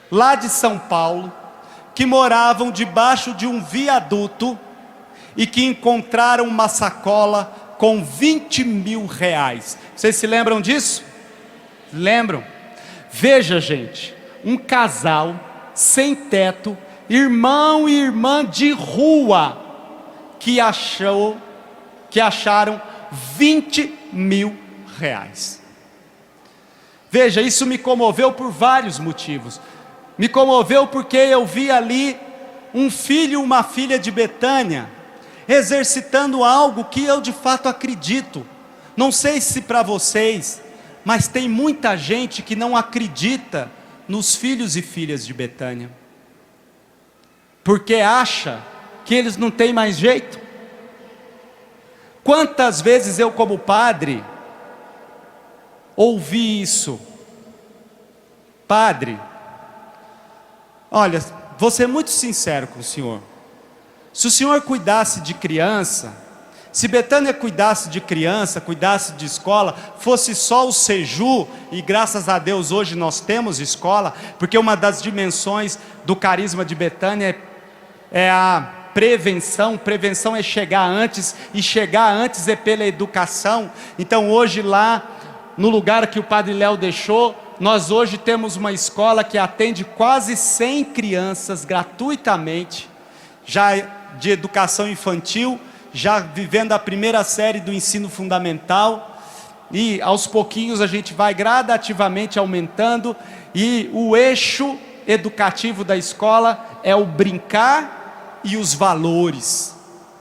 lá de São Paulo, que moravam debaixo de um viaduto e que encontraram uma sacola com 20 mil reais. Vocês se lembram disso? Lembram? Veja, gente, um casal sem teto, irmão e irmã de rua, que acharam 20 mil reais. Veja, isso me comoveu por vários motivos. Me comoveu porque eu vi ali um filho e uma filha de Betânia exercitando algo que eu de fato acredito. Não sei se para vocês, mas tem muita gente que não acredita nos filhos e filhas de Betânia, porque acha que eles não têm mais jeito. Quantas vezes eu, como padre, ouvi isso: padre, olha, vou ser muito sincero com o senhor, se o senhor cuidasse de criança, se Betânia cuidasse de criança, cuidasse de escola, fosse só o Seju, e graças a Deus hoje nós temos escola, porque uma das dimensões do carisma de Betânia é a prevenção. Prevenção é chegar antes, e chegar antes é pela educação. Então hoje lá, no lugar que o Padre Léo deixou, nós hoje temos uma escola que atende quase 100 crianças gratuitamente, já de educação infantil, já vivendo a primeira série do ensino fundamental, e aos pouquinhos a gente vai gradativamente aumentando, e o eixo educativo da escola é o brincar e os valores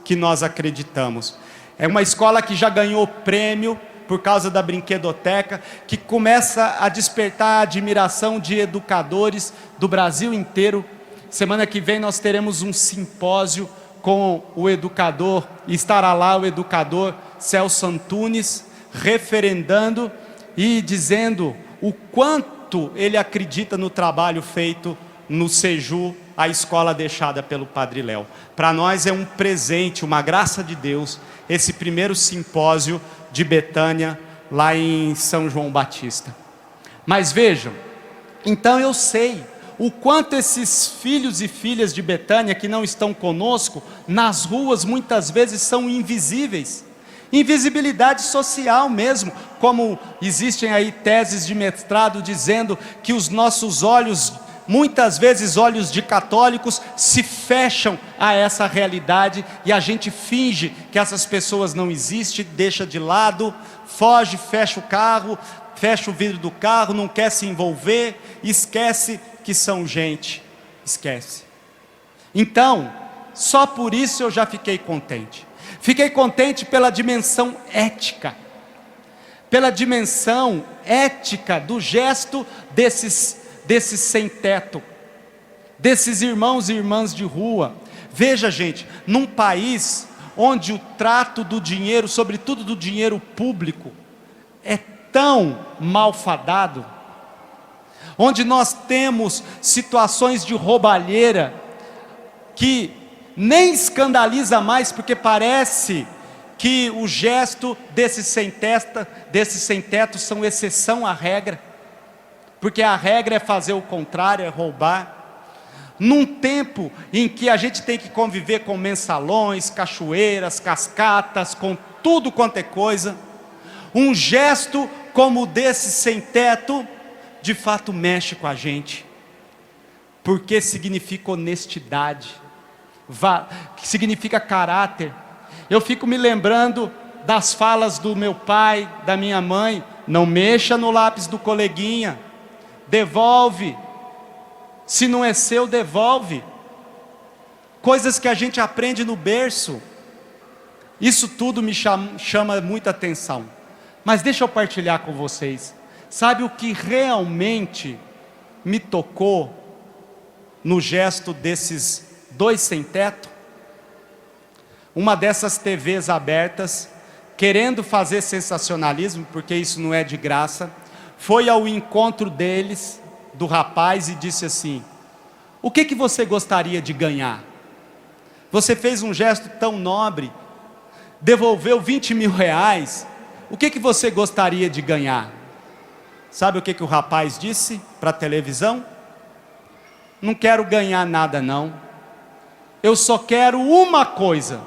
que nós acreditamos. É uma escola que já ganhou prêmio por causa da brinquedoteca, que começa a despertar a admiração de educadores do Brasil inteiro. Semana que vem nós teremos um simpósio com o educador, e estará lá o educador Celso Antunes, referendando e dizendo o quanto ele acredita no trabalho feito no Seju, a escola deixada pelo Padre Léo. Para nós é um presente, uma graça de Deus, esse primeiro simpósio de Betânia, lá em São João Batista. Mas vejam, então eu sei o quanto esses filhos e filhas de Betânia que não estão conosco, nas ruas muitas vezes são invisíveis. Invisibilidade social mesmo, como existem aí teses de mestrado dizendo que os nossos olhos, muitas vezes olhos de católicos, se fecham a essa realidade, e a gente finge que essas pessoas não existem, deixa de lado, foge, fecha o carro, fecha o vidro do carro, não quer se envolver, esquece que são gente, esquece. Então, só por isso eu já fiquei contente. Fiquei contente pela dimensão ética, do gesto desses sem teto, desses irmãos e irmãs de rua. Veja, gente, num país onde o trato do dinheiro, sobretudo do dinheiro público, é tão malfadado, onde nós temos situações de roubalheira que nem escandaliza mais, porque parece que o gesto desses sem teto são exceção à regra, porque a regra é fazer o contrário, é roubar. Num tempo em que a gente tem que conviver com mensalões, cachoeiras, cascatas, com tudo quanto é coisa, um gesto como o desse sem teto, de fato mexe com a gente, porque significa honestidade, significa caráter. Eu fico me lembrando das falas do meu pai, da minha mãe: não mexa no lápis do coleguinha, devolve, se não é seu, devolve. Coisas que a gente aprende no berço. Isso tudo me chama muita atenção. Mas deixa eu partilhar com vocês. Sabe o que realmente me tocou no gesto desses dois sem teto? Uma dessas TVs abertas, querendo fazer sensacionalismo, porque isso não é de graça, foi ao encontro deles, do rapaz, e disse assim: o que você gostaria de ganhar? Você fez um gesto tão nobre, devolveu 20 mil reais, o que você gostaria de ganhar? Sabe o que o rapaz disse para a televisão? Não quero ganhar nada não, eu só quero uma coisa: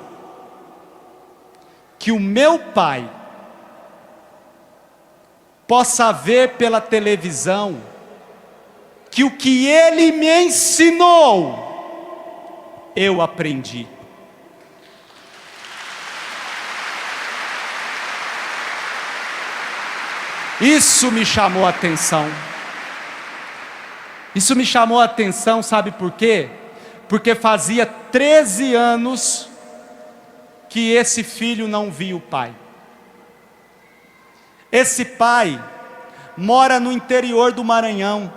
que o meu pai possa ver pela televisão que o que ele me ensinou, eu aprendi. Isso me chamou a atenção. Isso me chamou a atenção, sabe por quê? Porque fazia 13 anos que esse filho não via o pai. Esse pai mora no interior do Maranhão,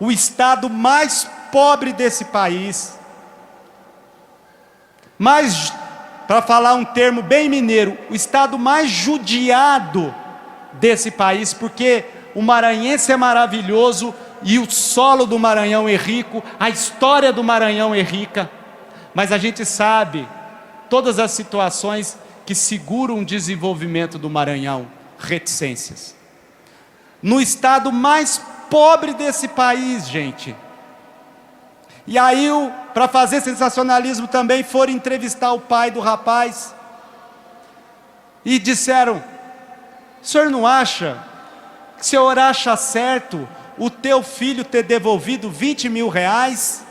o estado mais pobre desse país, mais, para falar um termo bem mineiro, o estado mais judiado desse país, porque o maranhense é maravilhoso e o solo do Maranhão é rico, a história do Maranhão é rica, mas a gente sabe todas as situações que seguram o desenvolvimento do Maranhão, reticências. No estado mais pobre desse país, gente. E aí, para fazer sensacionalismo também, foram entrevistar o pai do rapaz e disseram: o senhor não acha, que o senhor acha certo o teu filho ter devolvido 20 mil reais?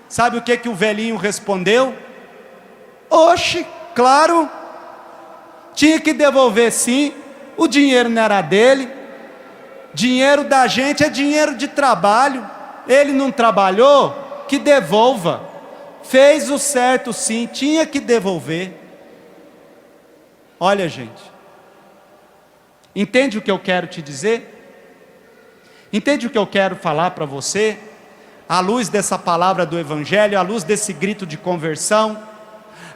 Sabe o que o velhinho respondeu? Oxe, claro, tinha que devolver sim, o dinheiro não era dele, dinheiro da gente é dinheiro de trabalho, ele não trabalhou, que devolva, fez o certo sim, tinha que devolver. Olha, gente, entende o que eu quero te dizer? Entende o que eu quero falar para você? À luz dessa palavra do Evangelho, à luz desse grito de conversão,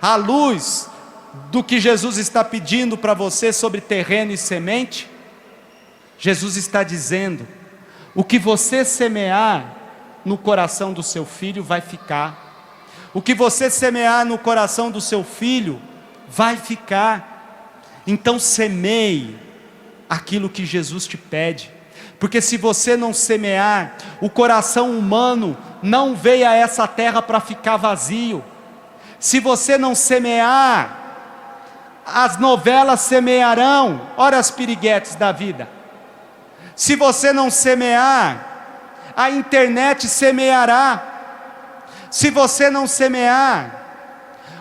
à luz do que Jesus está pedindo para você sobre terreno e semente, Jesus está dizendo: o que você semear no coração do seu filho vai ficar, o que você semear no coração do seu filho vai ficar. Então semeie aquilo que Jesus te pede, porque se você não semear, o coração humano não veio a essa terra para ficar vazio. Se você não semear, as novelas semearão, ora as piriguetes da vida. Se você não semear, a internet semeará. Se você não semear,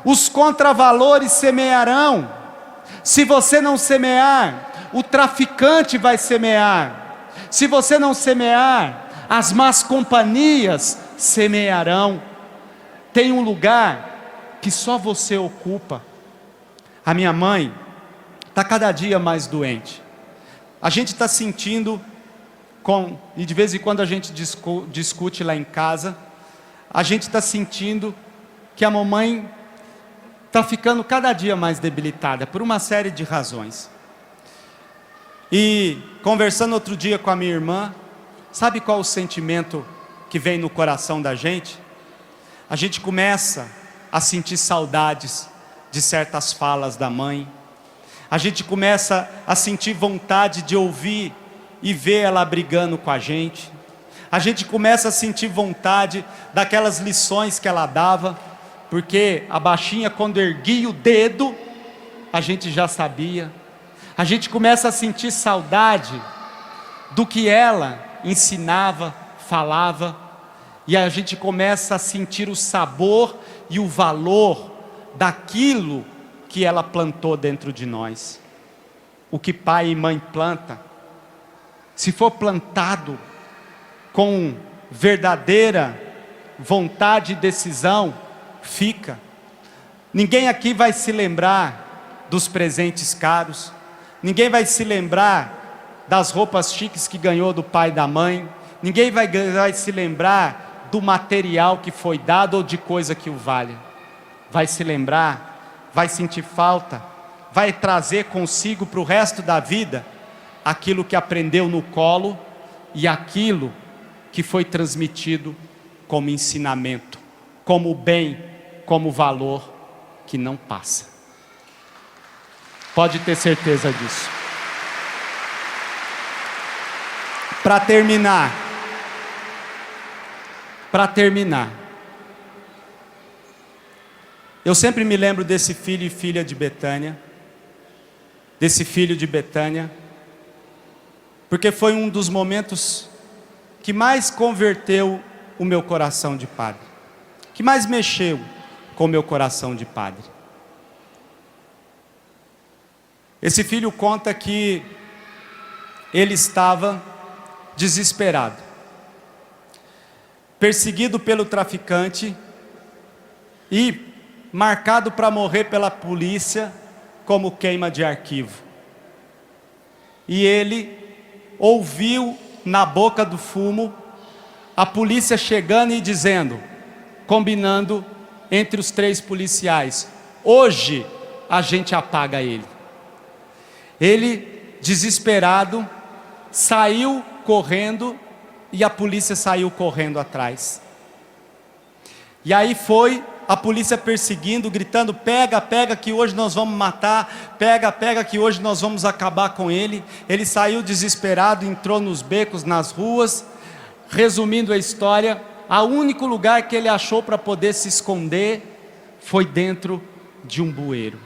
os contravalores semearão. Se você não semear, o traficante vai semear. Se você não semear, as más companhias semearão. Tem um lugar que só você ocupa. A minha mãe está cada dia mais doente. A gente está sentindo, e de vez em quando a gente discute lá em casa, a gente está sentindo que a mamãe está ficando cada dia mais debilitada, por uma série de razões. E conversando outro dia com a minha irmã, sabe qual o sentimento que vem no coração da gente? A gente começa a sentir saudades de certas falas da mãe, a gente começa a sentir vontade de ouvir e ver ela brigando com a gente começa a sentir vontade daquelas lições que ela dava, porque a baixinha, quando erguia o dedo, a gente já sabia. A gente começa a sentir saudade do que ela ensinava, falava, e a gente começa a sentir o sabor e o valor daquilo que ela plantou dentro de nós. O que pai e mãe planta, se for plantado com verdadeira vontade e decisão, fica. Ninguém aqui vai se lembrar dos presentes caros, ninguém vai se lembrar das roupas chiques que ganhou do pai e da mãe, ninguém vai se lembrar do material que foi dado ou de coisa que o valha. Vai se lembrar, vai sentir falta, vai trazer consigo para o resto da vida aquilo que aprendeu no colo e aquilo que foi transmitido como ensinamento, como bem, como valor que não passa. Pode ter certeza disso. Para terminar, eu sempre me lembro desse filho e filha de Betânia, desse filho de Betânia, porque foi um dos momentos que mais converteu o meu coração de padre, que mais mexeu com o meu coração de padre. Esse filho conta que ele estava desesperado, perseguido pelo traficante e marcado para morrer pela polícia como queima de arquivo. e ele ouviu na boca do fumo a polícia chegando e dizendo, combinando entre os 3 policiais: hoje a gente apaga ele. Ele, desesperado, saiu correndo e a polícia saiu correndo atrás. E aí foi a polícia perseguindo, gritando: pega, pega que hoje nós vamos matar, pega, pega que hoje nós vamos acabar com ele. Ele saiu desesperado, entrou nos becos, nas ruas. Resumindo a história, o único lugar que ele achou para poder se esconder foi dentro de um bueiro.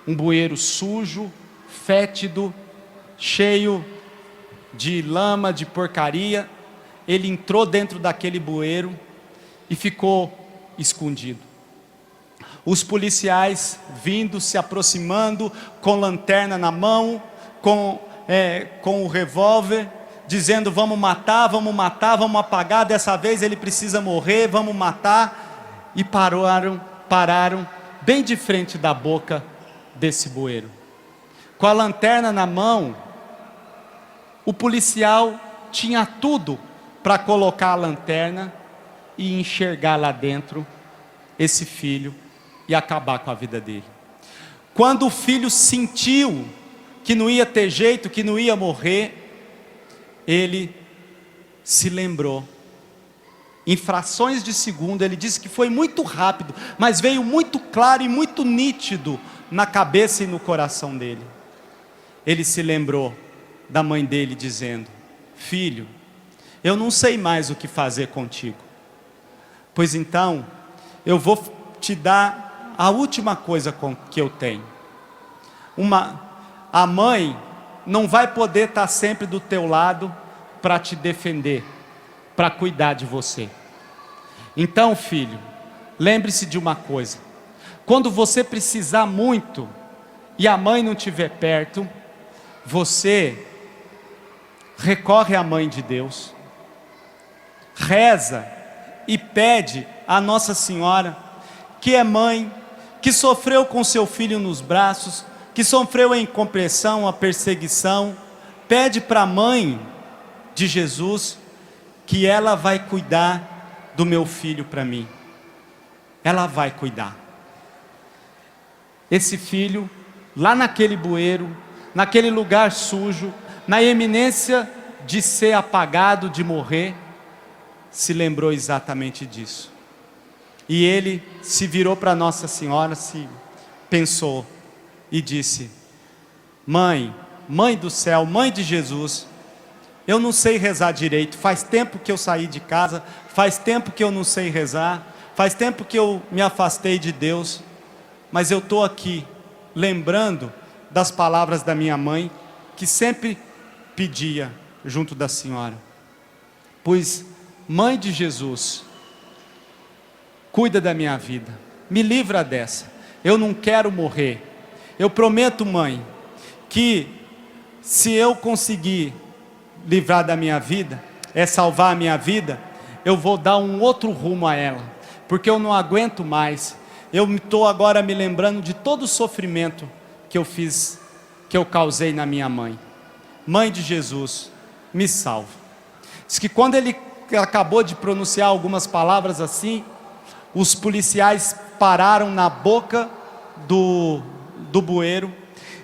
Um bueiro sujo, fétido, cheio de lama, de porcaria. Ele entrou dentro daquele bueiro e ficou escondido. Os policiais vindo, se aproximando, com lanterna na mão, com o revólver, dizendo: vamos matar, vamos apagar, dessa vez ele precisa morrer, vamos matar. E pararam bem de frente da boca desse bueiro. Com a lanterna na mão, o policial tinha tudo para colocar a lanterna e enxergar lá dentro esse filho e acabar com a vida dele. Quando o filho sentiu que não ia ter jeito, que não ia morrer, ele se lembrou. Em frações de segundo, ele disse que foi muito rápido, mas veio muito claro e muito nítido na cabeça e no coração dele. Ele se lembrou da mãe dele dizendo: filho, eu não sei mais o que fazer contigo, pois então eu vou te dar a última coisa que eu tenho. A mãe não vai poder estar sempre do teu lado para te defender, para cuidar de você. Então, filho, lembre-se de uma coisa: quando você precisar muito e a mãe não estiver perto, você recorre à mãe de Deus, reza e pede a Nossa Senhora, que é mãe, que sofreu com seu filho nos braços, que sofreu a incompreensão, a perseguição. Pede para a mãe de Jesus que ela vai cuidar do meu filho para mim. Ela vai cuidar. Esse filho, lá naquele bueiro, naquele lugar sujo, na iminência de ser apagado, de morrer, se lembrou exatamente disso. E ele se virou para Nossa Senhora, se pensou e disse: mãe, mãe do céu, mãe de Jesus, eu não sei rezar direito, faz tempo que eu saí de casa, faz tempo que eu não sei rezar, faz tempo que eu me afastei de Deus, mas eu estou aqui lembrando das palavras da minha mãe, que sempre pedia junto da senhora. Pois, mãe de Jesus, cuida da minha vida, me livra dessa, eu não quero morrer. Eu prometo, mãe, que se eu conseguir livrar da minha vida, salvar a minha vida, eu vou dar um outro rumo a ela, porque eu não aguento mais. Eu estou agora me lembrando de todo o sofrimento que eu fiz, que eu causei na minha mãe. Mãe de Jesus, me salva. Diz que quando ele acabou de pronunciar algumas palavras assim, os policiais pararam na boca do bueiro.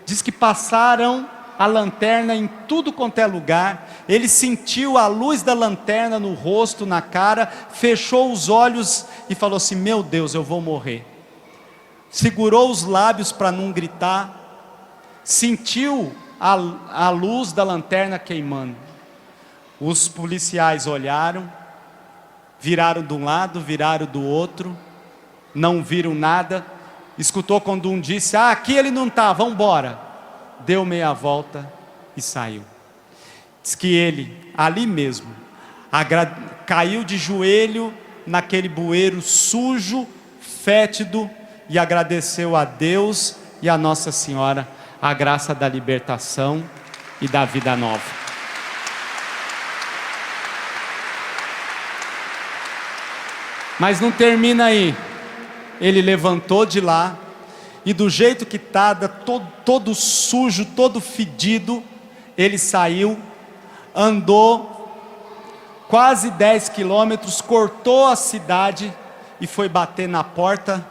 Diz que passaram a lanterna em tudo quanto é lugar. Ele sentiu a luz da lanterna no rosto, na cara, fechou os olhos e falou assim: meu Deus, eu vou morrer. Segurou os lábios para não gritar, sentiu a luz da lanterna queimando. Os policiais olharam, viraram de um lado, viraram do outro, não viram nada. Escutou quando um disse: aqui ele não está, vamos embora. Deu meia volta e saiu. Diz que ele, ali mesmo, caiu de joelho naquele bueiro sujo, fétido, e agradeceu a Deus e a Nossa Senhora a graça da libertação e da vida nova. Mas não termina aí. Ele levantou de lá, e do jeito que estava, todo sujo, todo fedido, ele saiu, andou quase 10 quilômetros, cortou a cidade e foi bater na porta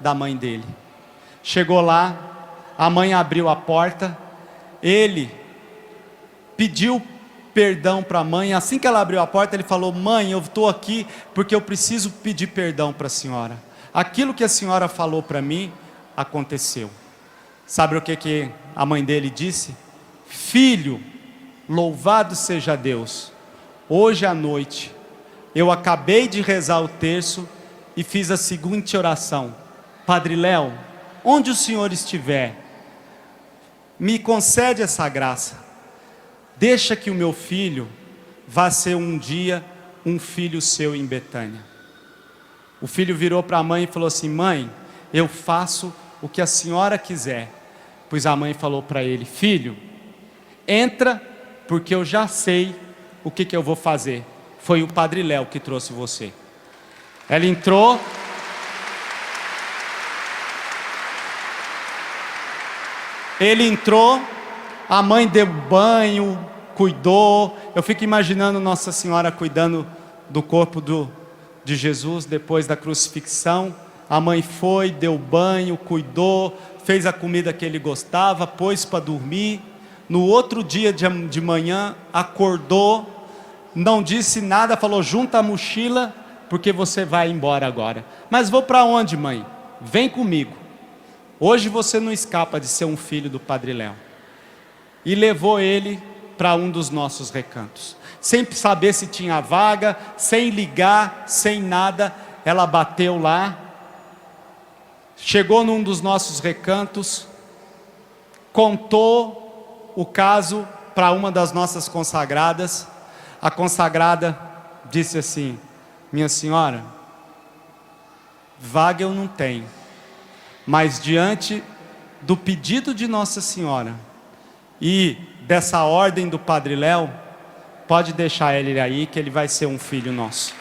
da mãe dele. Chegou lá, a mãe abriu a porta, ele pediu perdão para a mãe. Assim que ela abriu a porta, ele falou: mãe, eu estou aqui porque eu preciso pedir perdão para a senhora. Aquilo que a senhora falou para mim aconteceu. Sabe o que a mãe dele disse? Filho, louvado seja Deus, hoje à noite eu acabei de rezar o terço e fiz a seguinte oração: Padre Léo, onde o senhor estiver, me concede essa graça, deixa que o meu filho vá ser um dia um filho seu em Betânia. O filho virou para a mãe e falou assim: mãe, eu faço o que a senhora quiser. Pois a mãe falou para ele: filho, entra, porque eu já sei o que eu vou fazer. Foi o Padre Léo que trouxe você. Ela entrou, ele entrou, a mãe deu banho, cuidou. Eu fico imaginando Nossa Senhora cuidando do corpo de Jesus depois da crucifixão. A mãe foi, deu banho, cuidou, fez a comida que ele gostava, pôs para dormir. No outro dia de manhã, acordou, não disse nada, falou: junta a mochila, porque você vai embora agora. Mas vou para onde, mãe? Vem comigo. Hoje você não escapa de ser um filho do Padre Léo. E levou ele para um dos nossos recantos. Sem saber se tinha vaga, sem ligar, sem nada, ela bateu lá, chegou num dos nossos recantos, contou o caso para uma das nossas consagradas. A consagrada disse assim: minha senhora, vaga eu não tenho, mas diante do pedido de Nossa Senhora e dessa ordem do Padre Léo, pode deixar ele aí, que ele vai ser um filho nosso.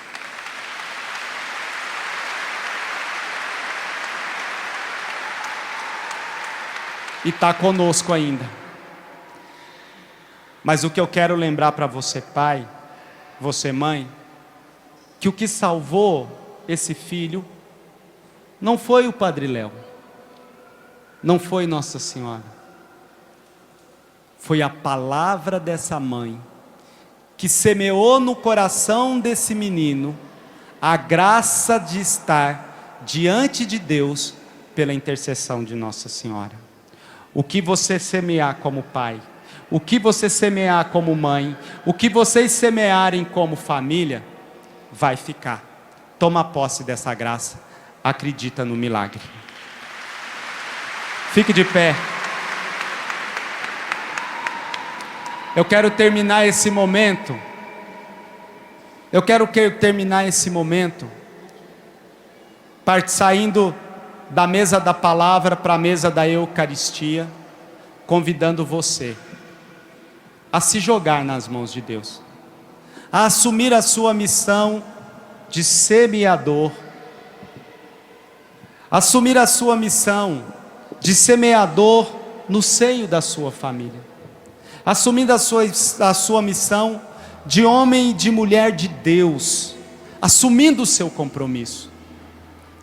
E está conosco ainda. Mas o que eu quero lembrar para você, pai, você, mãe, que o que salvou esse filho não foi o Padre Léo, não foi Nossa Senhora, foi a palavra dessa mãe, que semeou no coração desse menino a graça de estar diante de Deus pela intercessão de Nossa Senhora. O que você semear como pai, o que você semear como mãe, o que vocês semearem como família, vai ficar. Toma posse dessa graça, acredita no milagre. Fique de pé. Eu quero terminar esse momento. Saindo da mesa da palavra para a mesa da Eucaristia, convidando você a se jogar nas mãos de Deus, a assumir a sua missão de semeador, assumir a sua missão de semeador no seio da sua família, assumindo a sua missão de homem e de mulher de Deus, assumindo o seu compromisso.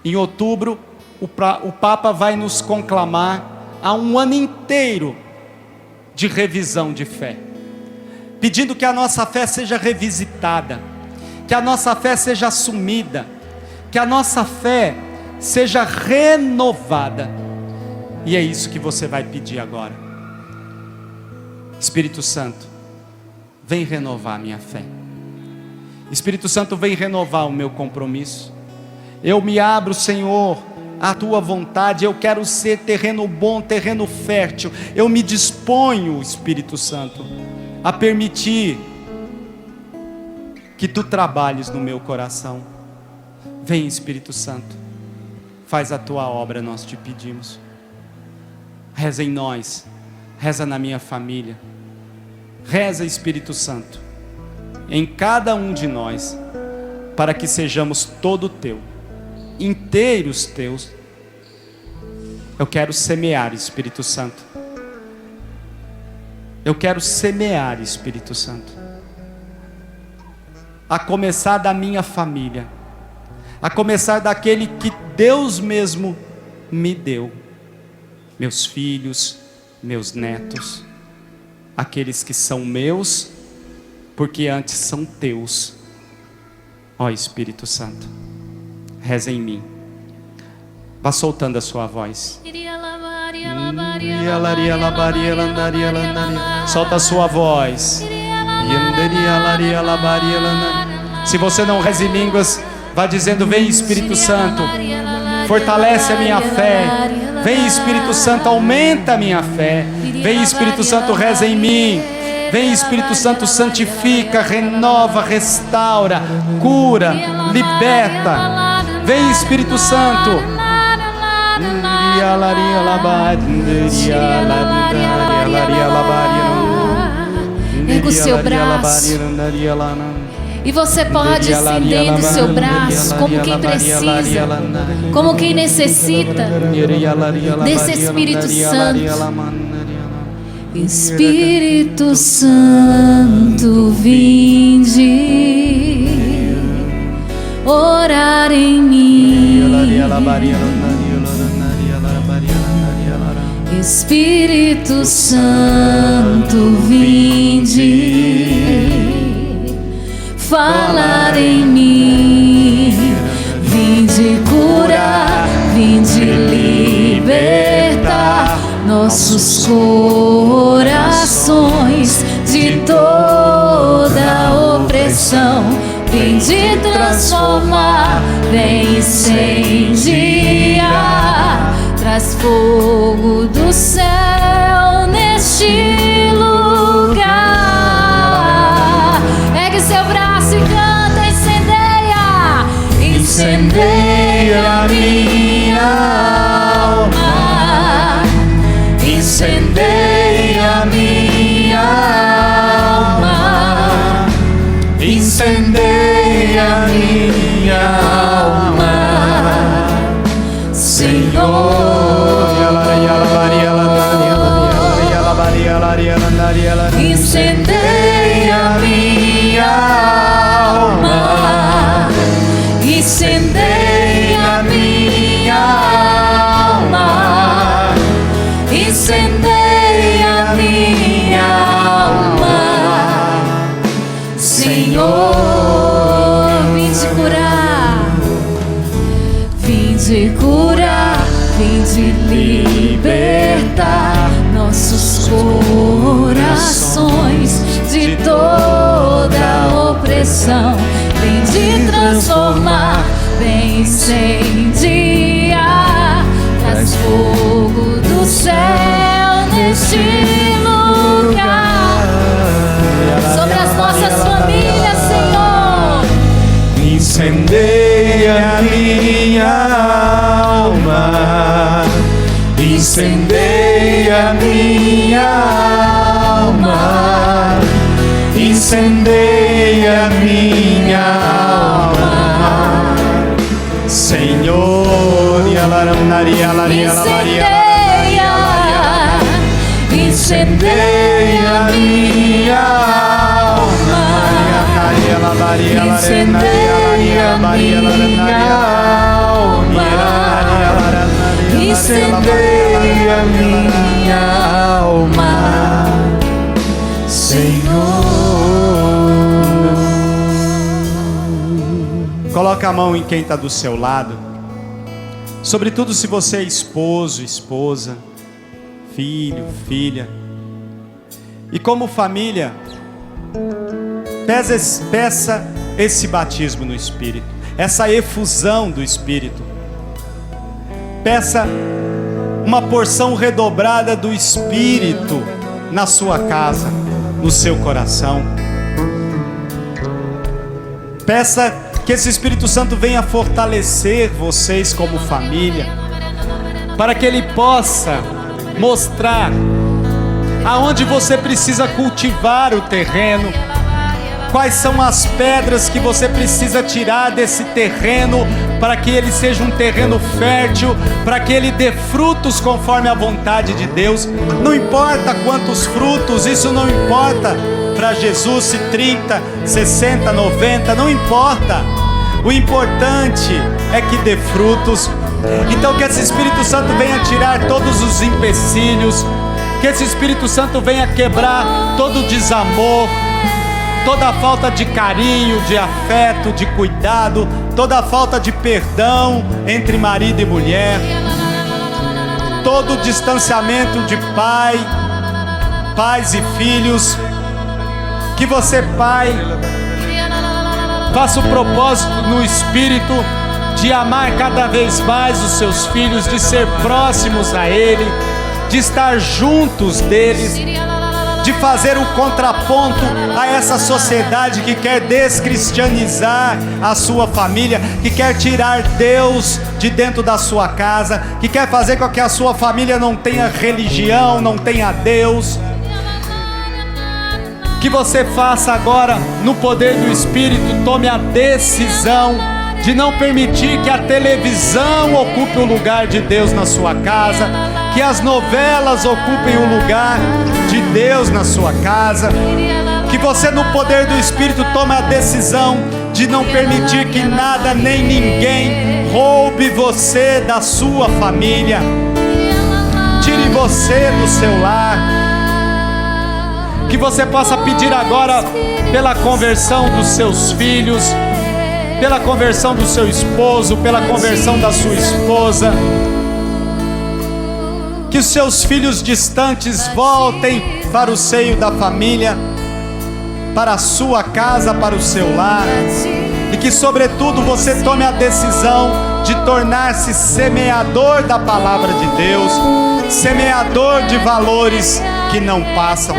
Em outubro, o Papa vai nos conclamar a um ano inteiro de revisão de fé, pedindo que a nossa fé seja revisitada, que a nossa fé seja assumida, que a nossa fé seja renovada. E é isso que você vai pedir agora. Espírito Santo, vem renovar a minha fé. Espírito Santo, vem renovar o meu compromisso. Eu me abro, Senhor, à tua vontade. Eu quero ser terreno bom, terreno fértil. Eu me disponho, Espírito Santo, a permitir que tu trabalhes no meu coração. Vem, Espírito Santo, faz a tua obra, nós te pedimos. Reza em nós, reza na minha família, reza, Espírito Santo, em cada um de nós, para que sejamos todo teu, inteiros teus. Eu quero semear, Espírito Santo. Eu quero semear, Espírito Santo, a começar da minha família, a começar daquele que Deus mesmo me deu, meus filhos, meus netos, aqueles que são meus, porque antes são teus. Ó Espírito Santo, reza em mim, vá soltando a sua voz. Solta a sua voz. Se você não reza em línguas, vá dizendo: vem Espírito Santo, fortalece a minha fé. Vem Espírito Santo, aumenta a minha fé. Vem Espírito Santo, reza em mim. Vem Espírito Santo, santifica, renova, restaura, cura, liberta. Vem Espírito Santo. Erga o seu braço e você pode estendendo o seu braço como quem precisa, como quem necessita desse Espírito Santo. Espírito Santo, vinde orar em mim. Espírito Santo, vinde falar em mim. Vinde curar, vinde libertar nossos corações de toda opressão. Vinde transformar, vem incendiar, traz fogo do céu neste lugar. Ergue seu braço e canta, incendeia, incendeia a minha alma, incendeia a minha alma, incendeia a minha alma, Senhor. Incendeia a minha alma, incendeia a minha alma, incendeia a minha alma, Senhor. Vinde curar, vinde curar, vinde libertar nossos corações de toda opressão. Vem de transformar, vem incendiar, traz fogo do céu neste lugar. Sobre as nossas famílias, Senhor. Incendeia a minha alma, incendeia a minha alma, incendeia a minha alma, Senhor. Incendeia a minha alma, incendeia a minha alma, incendeia a minha alma, Senhor. Coloca a mão em quem está do seu lado, sobretudo se você é esposo, esposa, filho, filha, e como família, peça esse batismo no Espírito, essa efusão do Espírito. Peça uma porção redobrada do Espírito na sua casa, no seu coração. Peça que esse Espírito Santo venha fortalecer vocês como família, para que Ele possa mostrar aonde você precisa cultivar o terreno, Quais são as pedras que você precisa tirar desse terreno para que ele seja um terreno fértil, para que ele dê frutos conforme a vontade de Deus? Não importa quantos frutos, isso não importa para Jesus, se 30, 60, 90, não importa. O importante é que dê frutos. Então que esse Espírito Santo venha tirar todos os empecilhos, que esse Espírito Santo venha quebrar todo o desamor, toda a falta de carinho, de afeto, de cuidado, toda a falta de perdão entre marido e mulher, todo o distanciamento de pais e filhos. Que você, pai, faça o propósito no Espírito de amar cada vez mais os seus filhos, de ser próximos a Ele, de estar juntos deles, de fazer um contraponto a essa sociedade que quer descristianizar a sua família, que quer tirar Deus de dentro da sua casa, que quer fazer com que a sua família não tenha religião, não tenha Deus. Que você faça agora, no poder do Espírito, tome a decisão de não permitir que a televisão ocupe o lugar de Deus na sua casa, que as novelas ocupem o lugar de Deus na sua casa. Que você, no poder do Espírito, tome a decisão de não permitir que nada nem ninguém roube você da sua família, tire você do seu lar. Que você possa pedir agora pela conversão dos seus filhos, pela conversão do seu esposo, pela conversão da sua esposa. Que os seus filhos distantes voltem para o seio da família, para a sua casa, para o seu lar. E que, sobretudo, você tome a decisão de tornar-se semeador da palavra de Deus, semeador de valores que não passam.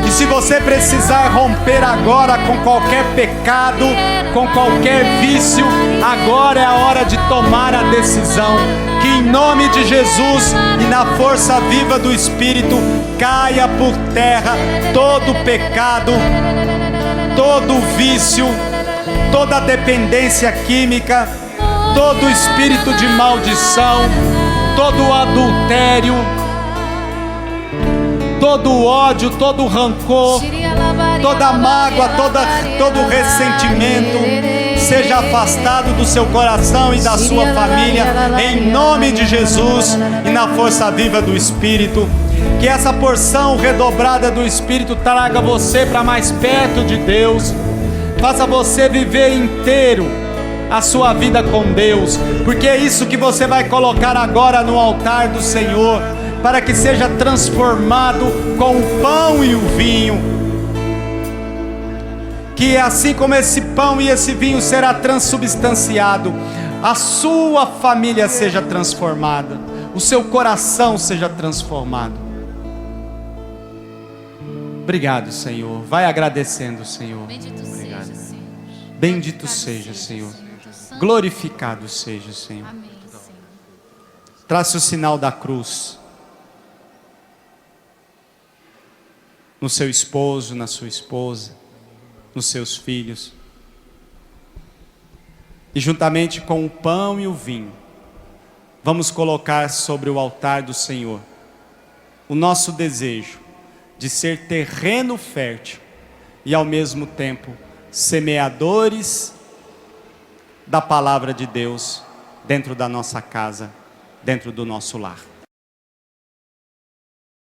E se você precisar romper agora com qualquer pecado, com qualquer vício, agora é a hora de tomar a decisão. Que em nome de Jesus e na força viva do Espírito caia por terra todo pecado, todo vício, toda dependência química, todo espírito de maldição, todo adultério, todo ódio, todo rancor, toda mágoa, todo ressentimento seja afastado do seu coração e da sua família, em nome de Jesus e na força viva do Espírito. Que essa porção redobrada do Espírito traga você para mais perto de Deus, faça você viver inteiro a sua vida com Deus, porque é isso que você vai colocar agora no altar do Senhor, para que seja transformado com o pão e o vinho. Que assim como esse pão e esse vinho será transubstanciado, a sua família seja transformada, o seu coração seja transformado. Obrigado, Senhor. Vai agradecendo, Senhor. Obrigado. Bendito seja, Senhor. Glorificado seja, Senhor. Trace o sinal da cruz no seu esposo, na sua esposa, nos seus filhos. E juntamente com o pão e o vinho, vamos colocar sobre o altar do Senhor o nosso desejo de ser terreno fértil e ao mesmo tempo semeadores da palavra de Deus dentro da nossa casa, dentro do nosso lar.